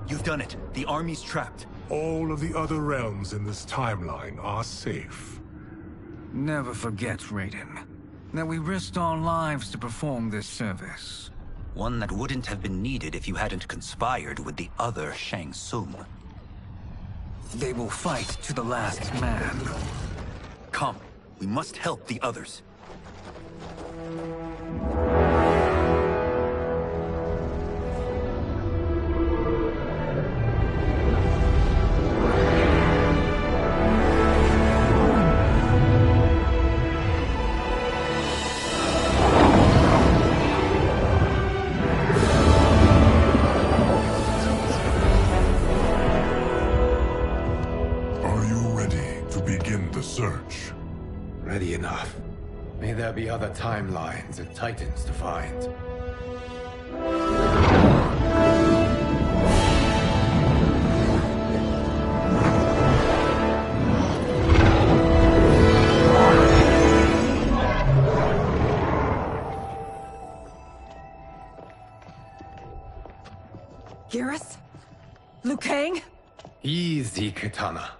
You've done it. The army's trapped. All of the other realms in this timeline are safe. Never forget, Raiden, that we risked our lives to perform this service. One that wouldn't have been needed if you hadn't conspired with the other Shang Tsung. They will fight to the last man. Come, we must help the others. Search. Ready enough. May there be other timelines and titans to find. Geras? Liu Kang? Easy, Katana.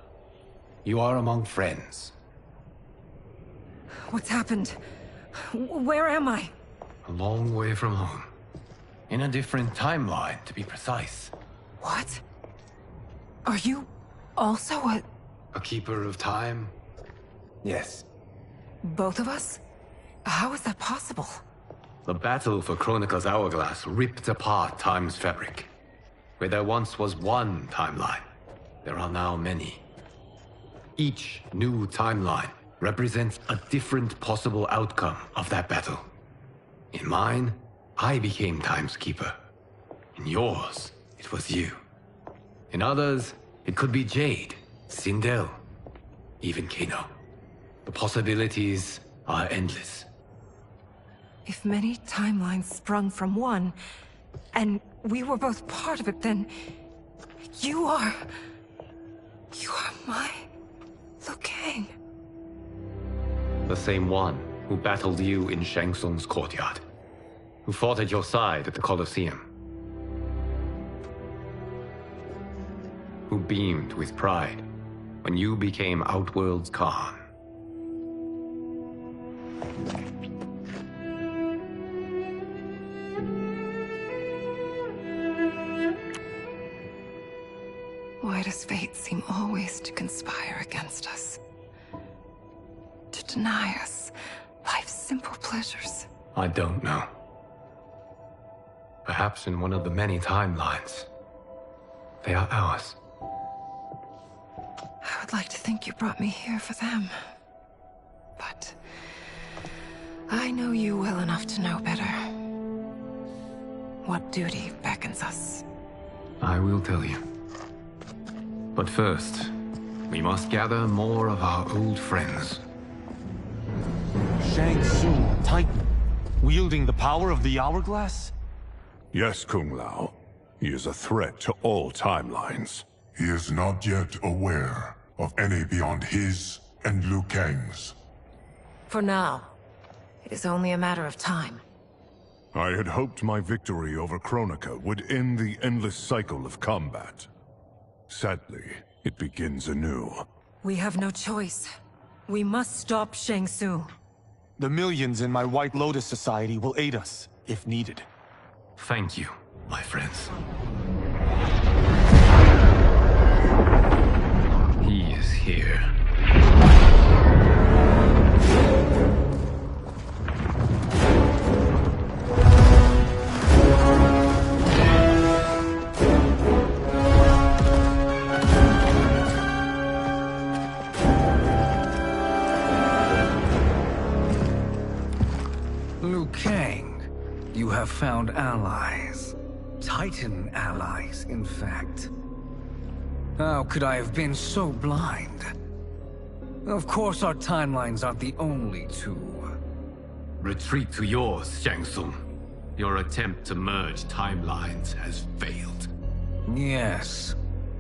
You are among friends. What's happened? Where am I? A long way from home. In a different timeline, to be precise. What? Are you also a keeper of time? Yes. both of us? How is that possible? The battle for Chronica's Hourglass ripped apart time's fabric. Where there once was one timeline, there are now many. Each new timeline represents a different possible outcome of that battle. In mine, I became Time's Keeper. In yours, it was you. In others, it could be Jade, Sindel, even Kano. The possibilities are endless. If many timelines sprung from one, and we were both part of it, then you are my Liu Kang. The same one who battled you in Shang Tsung's courtyard. Who fought at your side at the Colosseum. who beamed with pride when you became Outworld's Khan. Why does fate seem always to conspire against us? To deny us life's simple pleasures? I don't know. Perhaps in one of the many timelines, they are ours. I would like to think you brought me here for them. But I know you well enough to know better. What duty beckons us? I will tell you. But first, we must gather more of our old friends. Shang Tsung, Titan, wielding the power of the Hourglass? Yes, Kung Lao. He is a threat to all timelines. He is not yet aware of any beyond his and Liu Kang's. For now, it is only a matter of time. I had hoped my victory over Kronika would end the endless cycle of combat. Sadly, it begins anew. We have no choice. We must stop Shang Tsung. The millions in my White Lotus Society will aid us, if needed. Thank you, my friends. He is here. Liu Kang, you have found allies. Titan allies, in fact. How could I have been so blind? Of course our timelines aren't the only two. Retreat to yours, Shang Tsung. Your attempt to merge timelines has failed. Yes.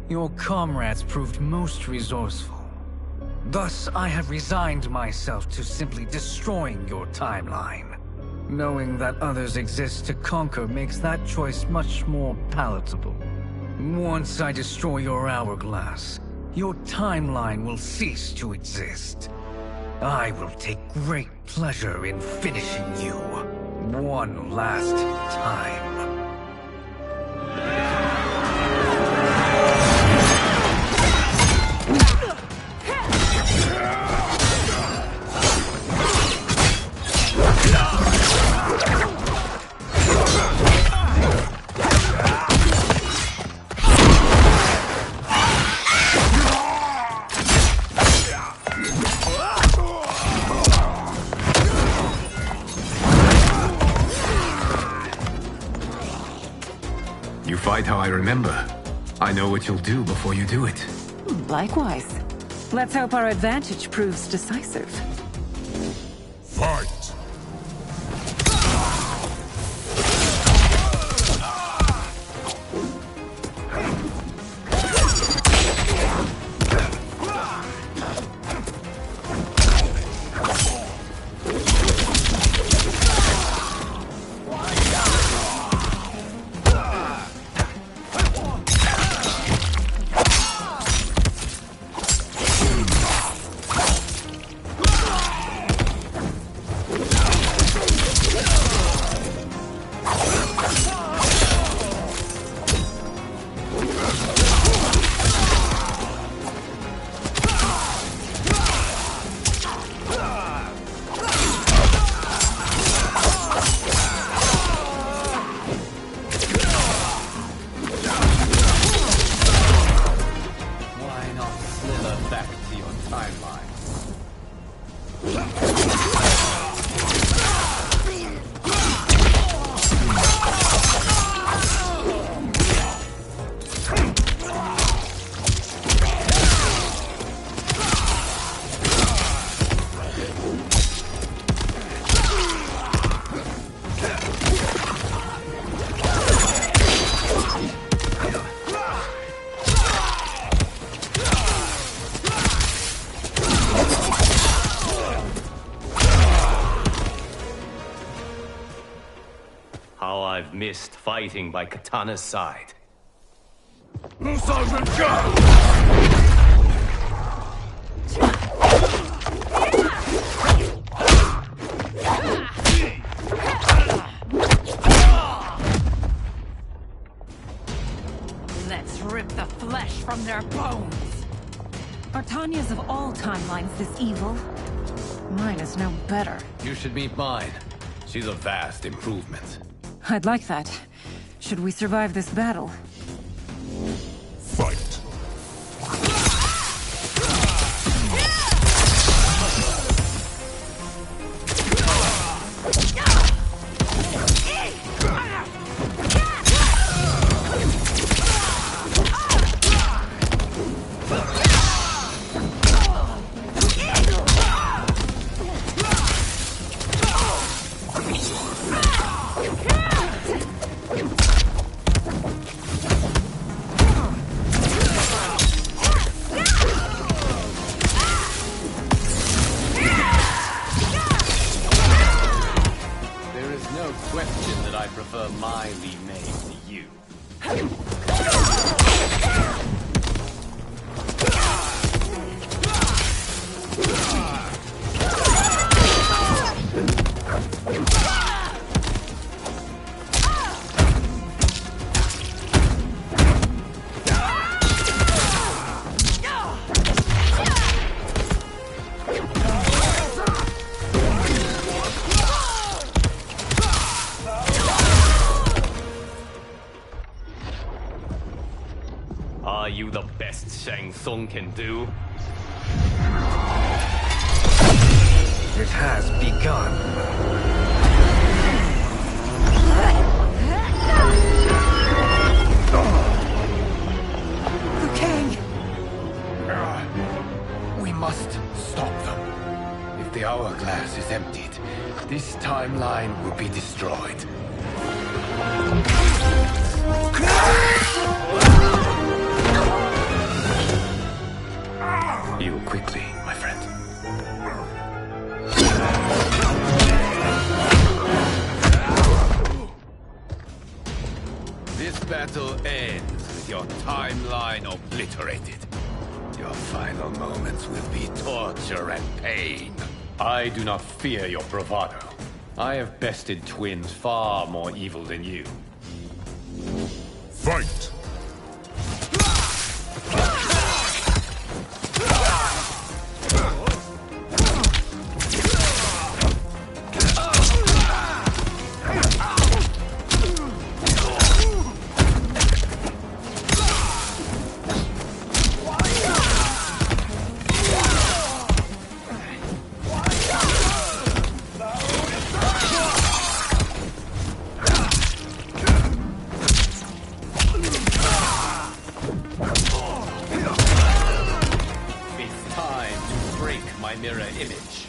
Your comrades proved most resourceful. Thus, I have resigned myself to simply destroying your timeline. Knowing that others exist to conquer makes that choice much more palatable. Once I destroy your hourglass, your timeline will cease to exist. I will take great pleasure in finishing you one last time. You fight how I remember. I know what you'll do before you do it. Likewise. Let's hope our advantage proves decisive. Fight! How I've missed fighting by Katana's side. Let's rip the flesh from their bones. Are Tanya's of all timelines this evil? Mine is no better. You should meet mine. She's a vast improvement. I'd like that. Should we survive this battle? Fight. Question that I prefer my Li Mei to you. Are you the best Shang Tsung can do? It has begun. Liu Kang! We must stop them. If the hourglass is emptied, this timeline will be destroyed. Heal quickly, my friend. This battle ends with your timeline obliterated. Your final moments will be torture and pain. I do not fear your bravado. I have bested twins far more evil than you. Fight! My mirror image.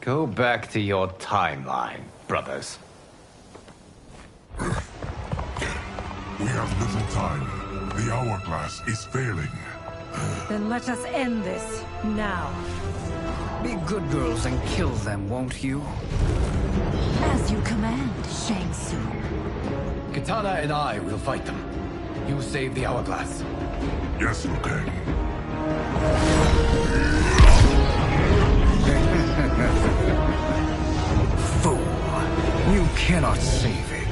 Go back to your timeline, brothers. We have little time. The hourglass is failing. Then let us end this, now. Be good girls and kill them, won't you? As you command, Shang Tsung. Katana and I will fight them. You save the hourglass. Yes, Liu Kang. Fool! You cannot save it.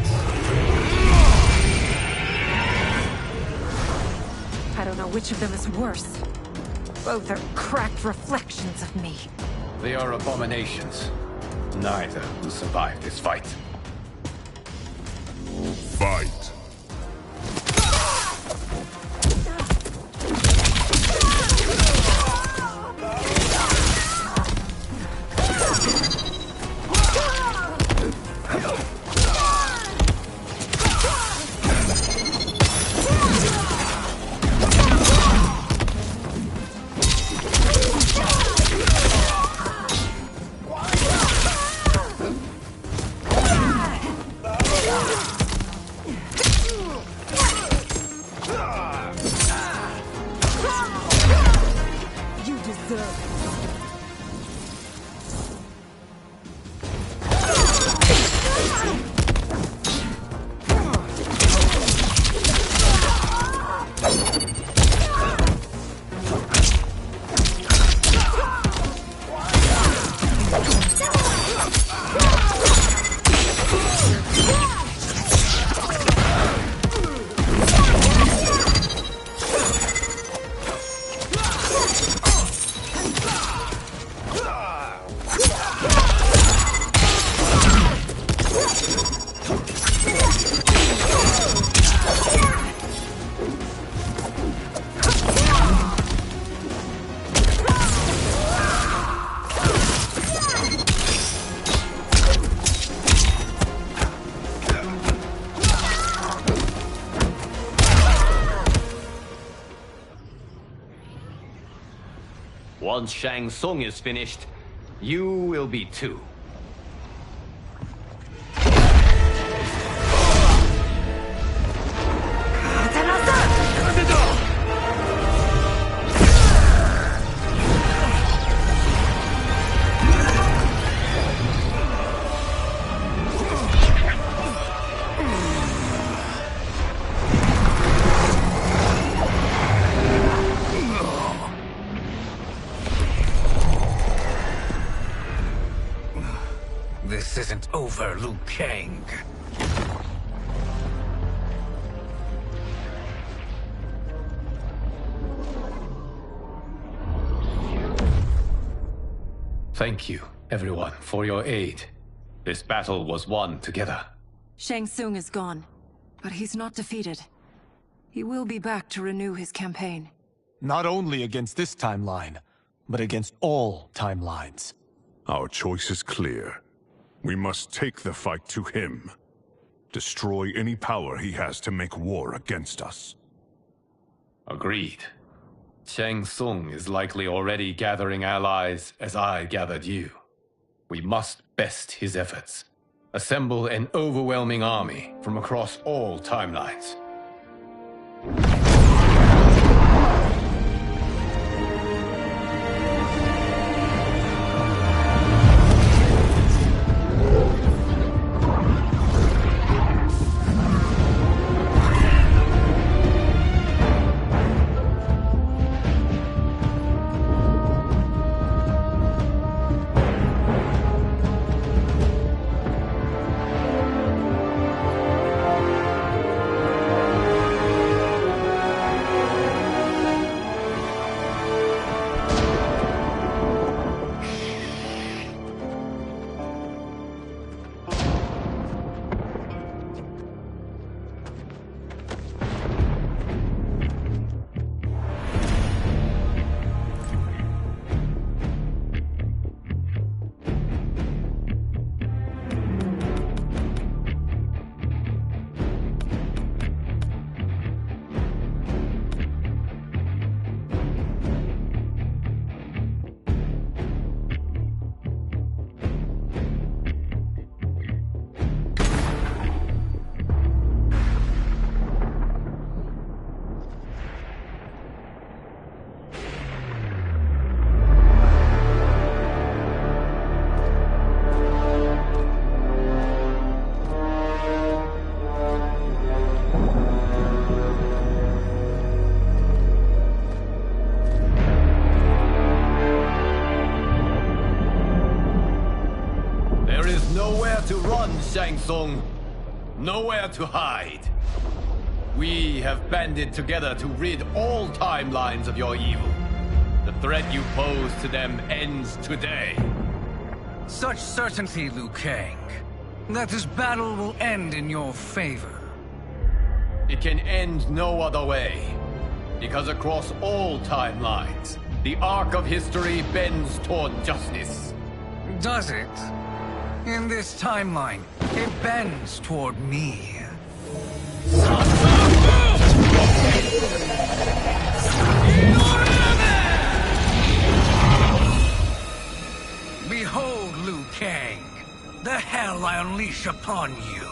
I don't know which of them is worse. Both are cracked reflections of me. They are abominations. Neither will survive this fight. Fight! deserve it. Once Shang Tsung is finished, you will be too. This isn't over, Liu Kang. Thank you, everyone, for your aid. This battle was won together. Shang Tsung is gone, but he's not defeated. He will be back to renew his campaign. Not only against this timeline, but against all timelines. Our choice is clear. We must take the fight to him. Destroy any power he has to make war against us. Agreed. Shang Tsung is likely already gathering allies as I gathered you. We must best his efforts. Assemble an overwhelming army from across all timelines. To run, Shang Tsung. Nowhere to hide. We have banded together to rid all timelines of your evil. The threat you pose to them ends today. Such certainty, Liu Kang, that this battle will end in your favor. It can end no other way. Because across all timelines, the arc of history bends toward justice. Does it? In this timeline, it bends toward me. Behold, Liu Kang, the hell I unleash upon you.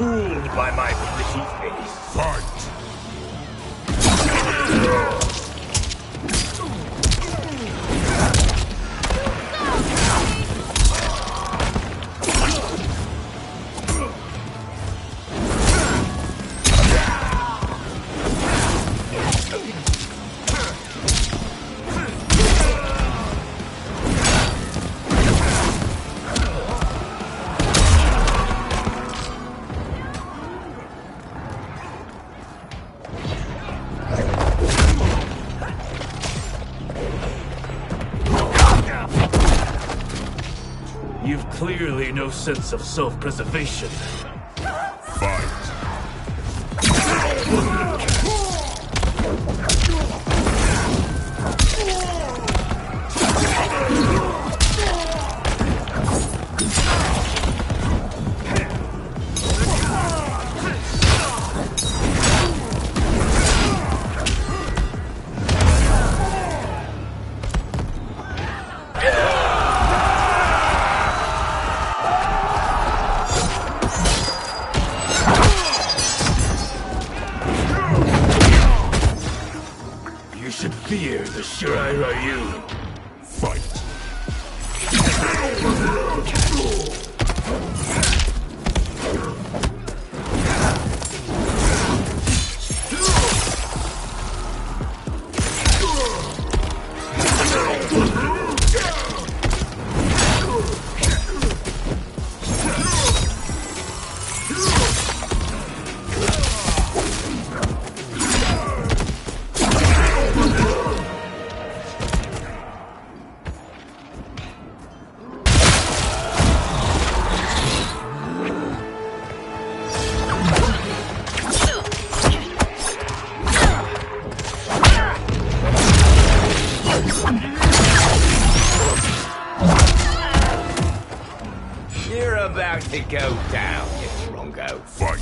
fooled by my pretty face. Fight! You've clearly no sense of self-preservation. Fight! You should fear the Shirai Ryu. Fight! You're about to go down, you Trongo. Fight!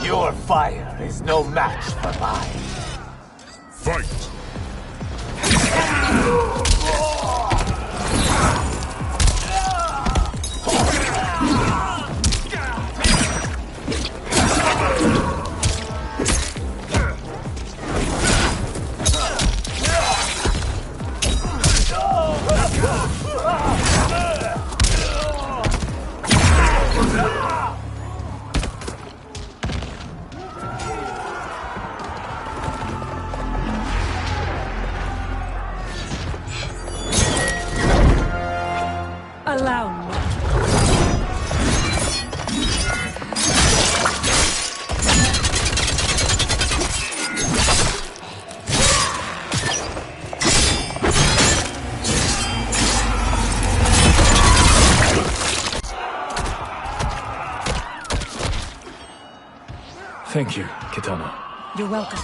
Your fire is no match for mine. Fight! Allow me. Thank you, Kitana. You're welcome.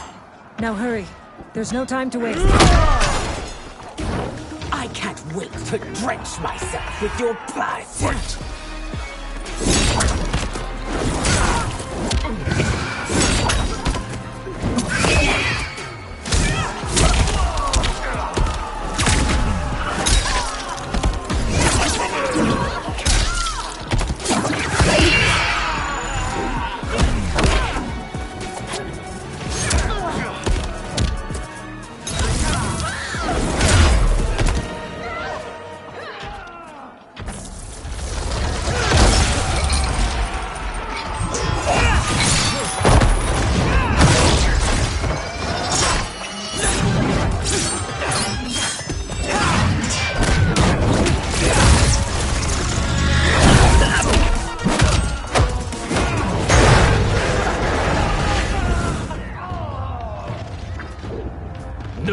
Now hurry. There's no time to waste. I can't wait to drench myself with your blood. Fight!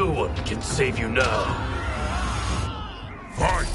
No one can save you now. Fight!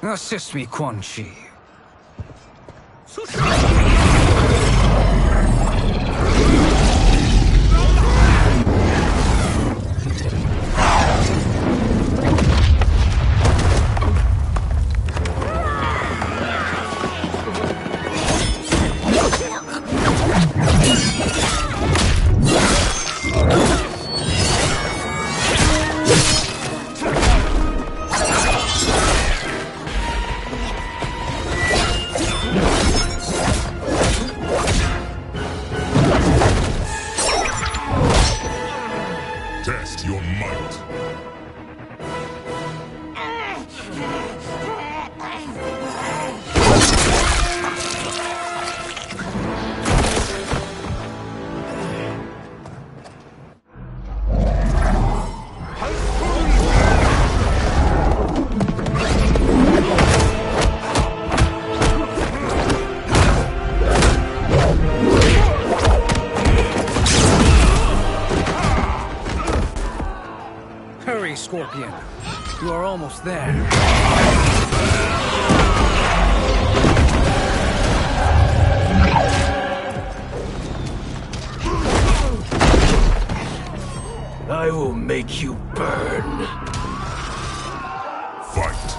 Assist me, Quan Chi. Test your might. Hurry, Scorpion. You are almost there. I will make you burn. Fight!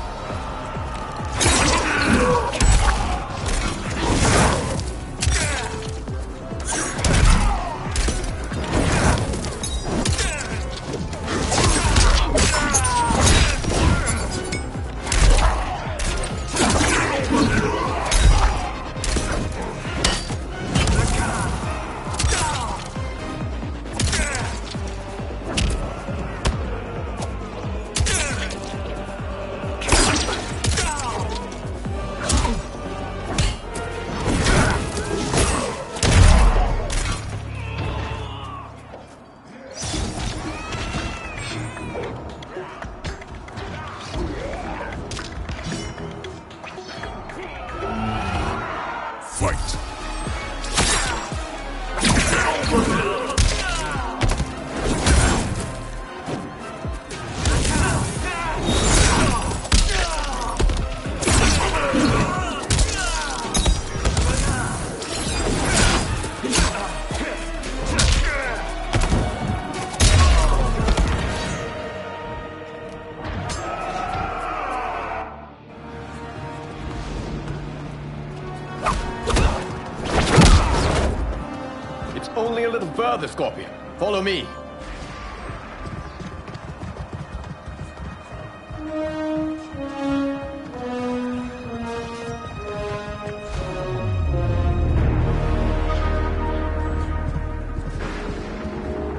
Fight! Only a little further, Scorpion. Follow me.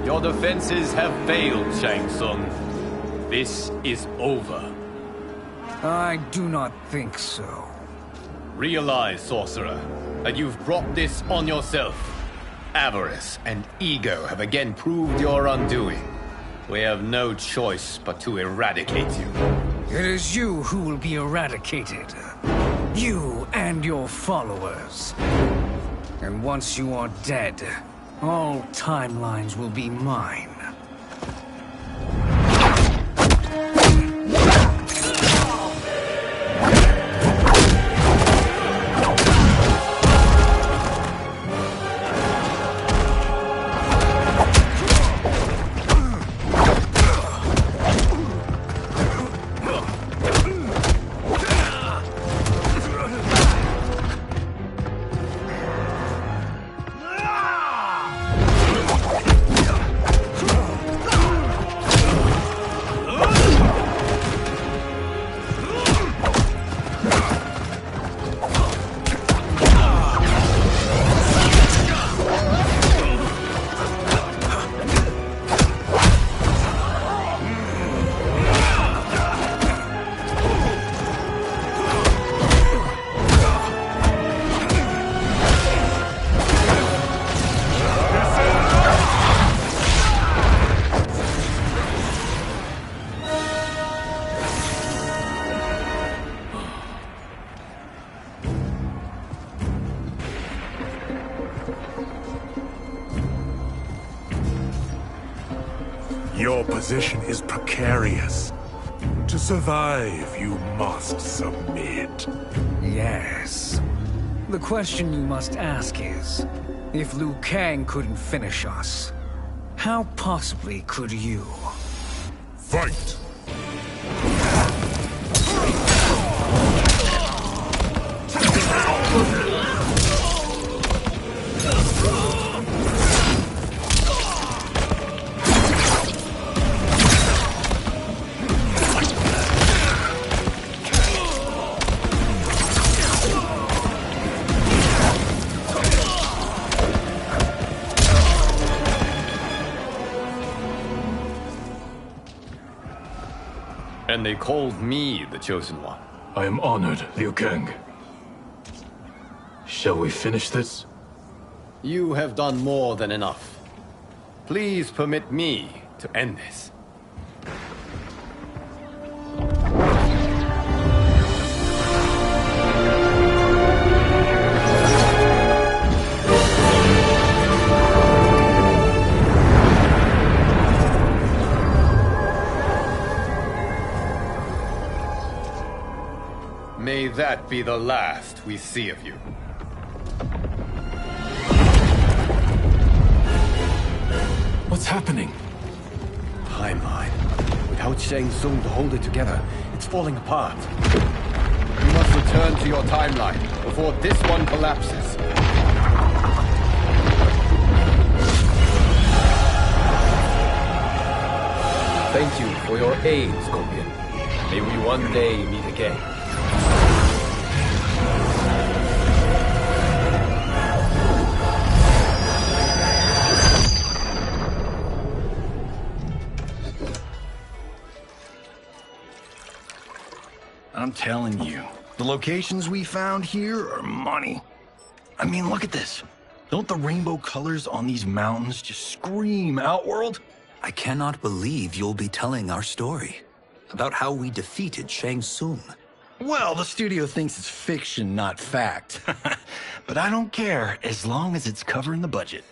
Your defenses have failed, Shang Tsung. This is over. I do not think so. Realize, sorcerer, that you've brought this on yourself. Avarice and ego have again proved your undoing. We have no choice but to eradicate you. It is you who will be eradicated. You and your followers. And once you are dead, all timelines will be mine. Your position is precarious. To survive, you must submit. Yes. The question you must ask is, if Liu Kang couldn't finish us, how possibly could you? Fight! And they called me the Chosen One. I am honored, Liu Kang. Shall we finish this? You have done more than enough. Please permit me to end this. May that be the last we see of you. What's happening? Timeline. Without Shang Tsung to hold it together, it's falling apart. You must return to your timeline before this one collapses. Thank you for your aid, Scorpion. May we one day meet again. I'm telling you, the locations we found here are money. I mean, look at this. Don't the rainbow colors on these mountains just scream Outworld? I cannot believe you'll be telling our story about how we defeated Shang Tsung. Well, the studio thinks it's fiction, not fact. But I don't care, as long as it's covering the budget.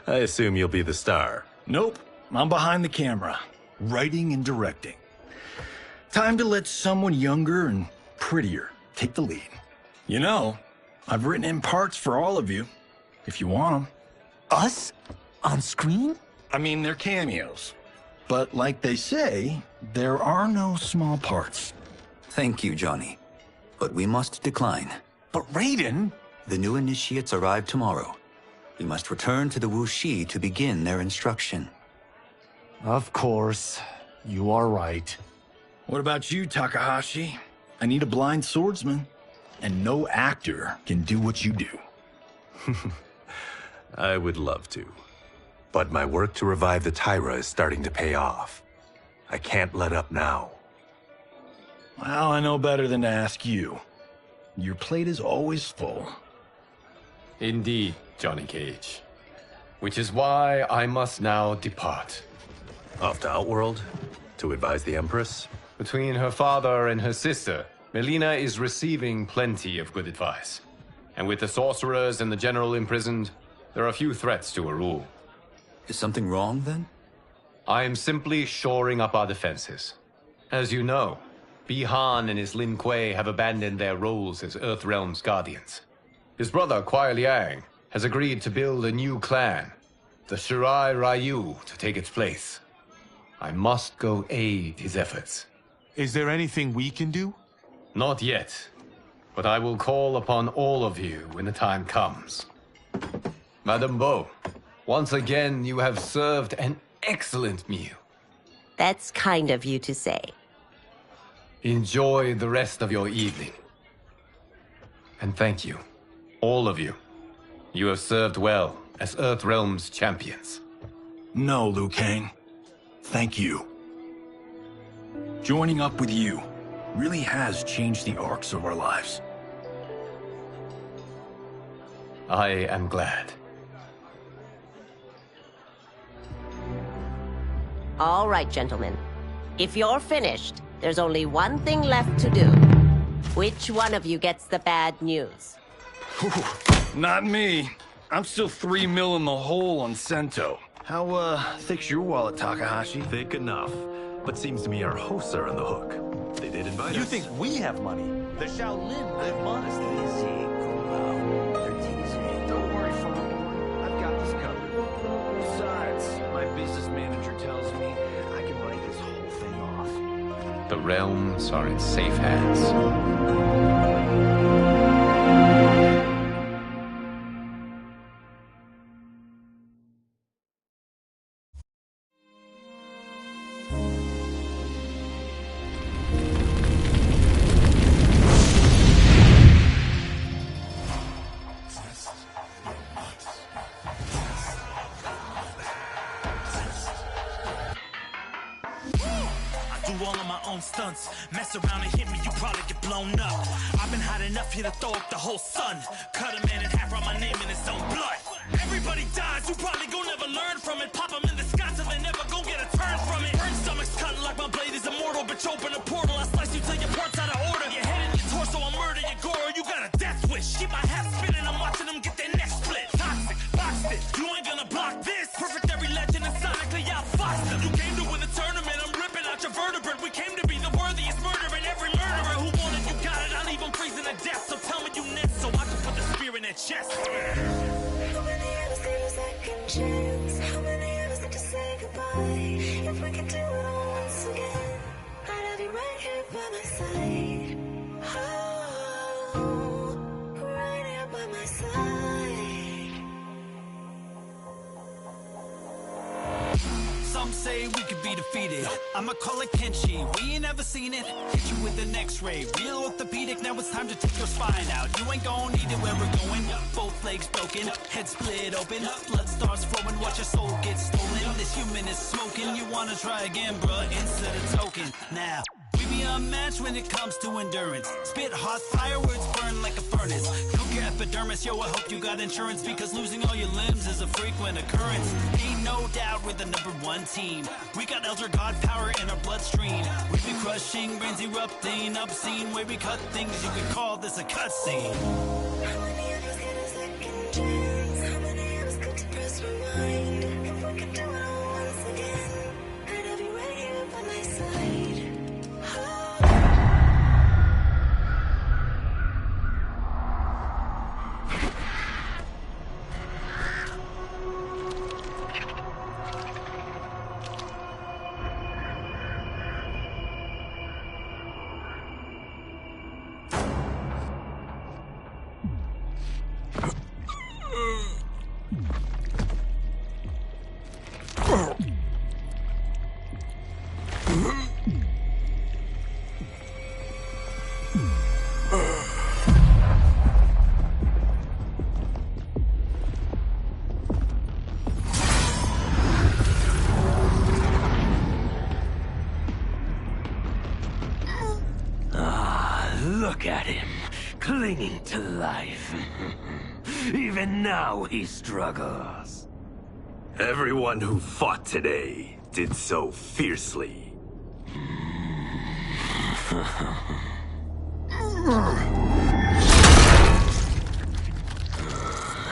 I assume you'll be the star. Nope, I'm behind the camera, writing and directing. Time to let someone younger and prettier take the lead. You know, I've written in parts for all of you, if you want them. Us? On screen? I mean, they're cameos. But like they say, there are no small parts. Thank you, Johnny. But we must decline. But Raiden? The new initiates arrive tomorrow. We must return to the Wuxi to begin their instruction. Of course. You are right. What about you, Takahashi? I need a blind swordsman, and no actor can do what you do. I would love to. But my work to revive the Tyra is starting to pay off. I can't let up now. Well, I know better than to ask you. Your plate is always full. Indeed, Johnny Cage. Which is why I must now depart. Off to Outworld? To advise the Empress? Between her father and her sister, Melina is receiving plenty of good advice. And with the sorcerers and the general imprisoned, there are few threats to her rule. Is something wrong, then? I am simply shoring up our defenses. As you know, Bi-Han and his Lin Kuei have abandoned their roles as Earthrealm's guardians. His brother, Kuai Liang, has agreed to build a new clan, the Shirai Ryu, to take its place. I must go aid his efforts. Is there anything we can do? Not yet, but I will call upon all of you when the time comes. Madame Bo, once again you have served an excellent meal. That's kind of you to say. Enjoy the rest of your evening. And thank you, all of you. You have served well as Earthrealm's champions. No, Liu Kang. Thank you. Joining up with you really has changed the arcs of our lives. I am glad. All right, gentlemen. If you're finished, there's only one thing left to do. Which one of you gets the bad news? Not me. I'm still 3 mil in the hole on Sento. How, thick's your wallet, Takahashi? Thick enough. But seems to me our hosts are on the hook. They did invite us. You think we have money? The Shaolin live modestly. They're teasing. Don't worry, Farmer. I've got this covered. Besides, my business manager tells me I can write this whole thing off. The realms are in safe hands. All of my own stunts. Mess around and hit me, you probably get blown up. I've been hot enough here to throw up the whole sun. Cut a man in half, write my name in his own blood. Everybody dies, you probably gon' never learn from it. Pop them in the sky till they never gon' get a turn from it. Burn stomachs cutting like my blade is immortal. Bitch, open a portal, I slice you till your parts out of order. Your head and your torso, I murder your gore. You got a death wish. Keep my hat spinning, I'm watching them get their necks split. Toxic, boxed it, you ain't gonna block this. Perfect every legend and sonically outfoxed them. You came to win the tournament, I'm ripping out your vertebrae. We came to be the worthiest murderer, and every murderer who wanted you got it. I'll leave them freezing to death. So tell me you next, so I can put the spear in their chest. How many of us get a second chance? How many of us get to say goodbye? If we can do it all once again, I'd have you right here by my side. Oh, right here by my side. Some say we could be defeated. I'ma call it Kenshi. We ain't ever seen it. Hit you with an X-ray. Real orthopedic. Now it's time to take your spine out. You ain't gon' need it where we're going. Both legs broken, head split open. Blood starts flowing. Watch your soul get stolen. This human is smoking. You wanna try again, bruh? Instead of token. Now. We be unmatched when it comes to endurance. Spit hot fireworks, burn like a furnace. Cook your epidermis, yo, I hope you got insurance, because losing all your limbs is a frequent occurrence. Ain't no doubt we're the #1 team. We got Elder God power in our bloodstream. We be crushing, brains erupting, obscene. Way we cut things, you could call this a cutscene. How many of us get a second chance? How many of us get to press rewind? If we can do it all once again, I'd have you right here by my side. Look at him, clinging to life. Even now he struggles. Everyone who fought today did so fiercely.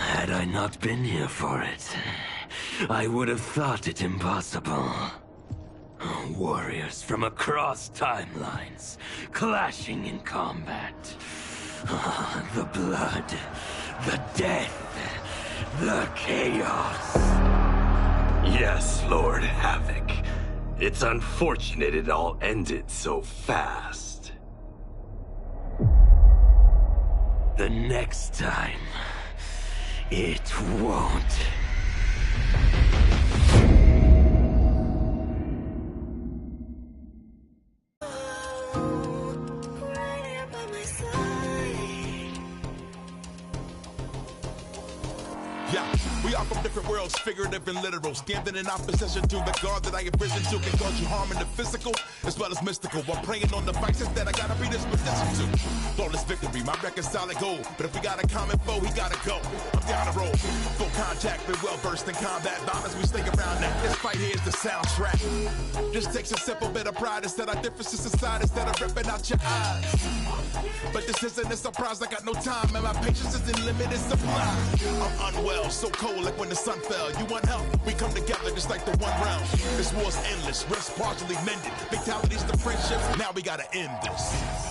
Had I not been here for it, I would have thought it impossible. Warriors from across timelines, clashing in combat. The blood, the death, the chaos. Yes, Lord Havoc. It's unfortunate it all ended so fast. The next time, it won't. We are from different worlds, figurative and literal. Standing in opposition to the God that I have risen to can cause you harm in the physical as well as mystical. While praying on the vices that I gotta be disposition to. Flawless victory, my record's solid gold. But if we got a common foe, he gotta go. I'm down the road, full contact, been well versed in combat. Violence, we stay around that. This fight here is the soundtrack. Just takes a simple bit of pride instead of differences inside instead of ripping out your eyes. But this isn't a surprise, I got no time, and my patience is in limited supply. I'm unwell, so cold like when the sun fell. You want help? We come together just like the one round. This war's endless, rest partially mended. Fatalities to friendships, now we gotta end this.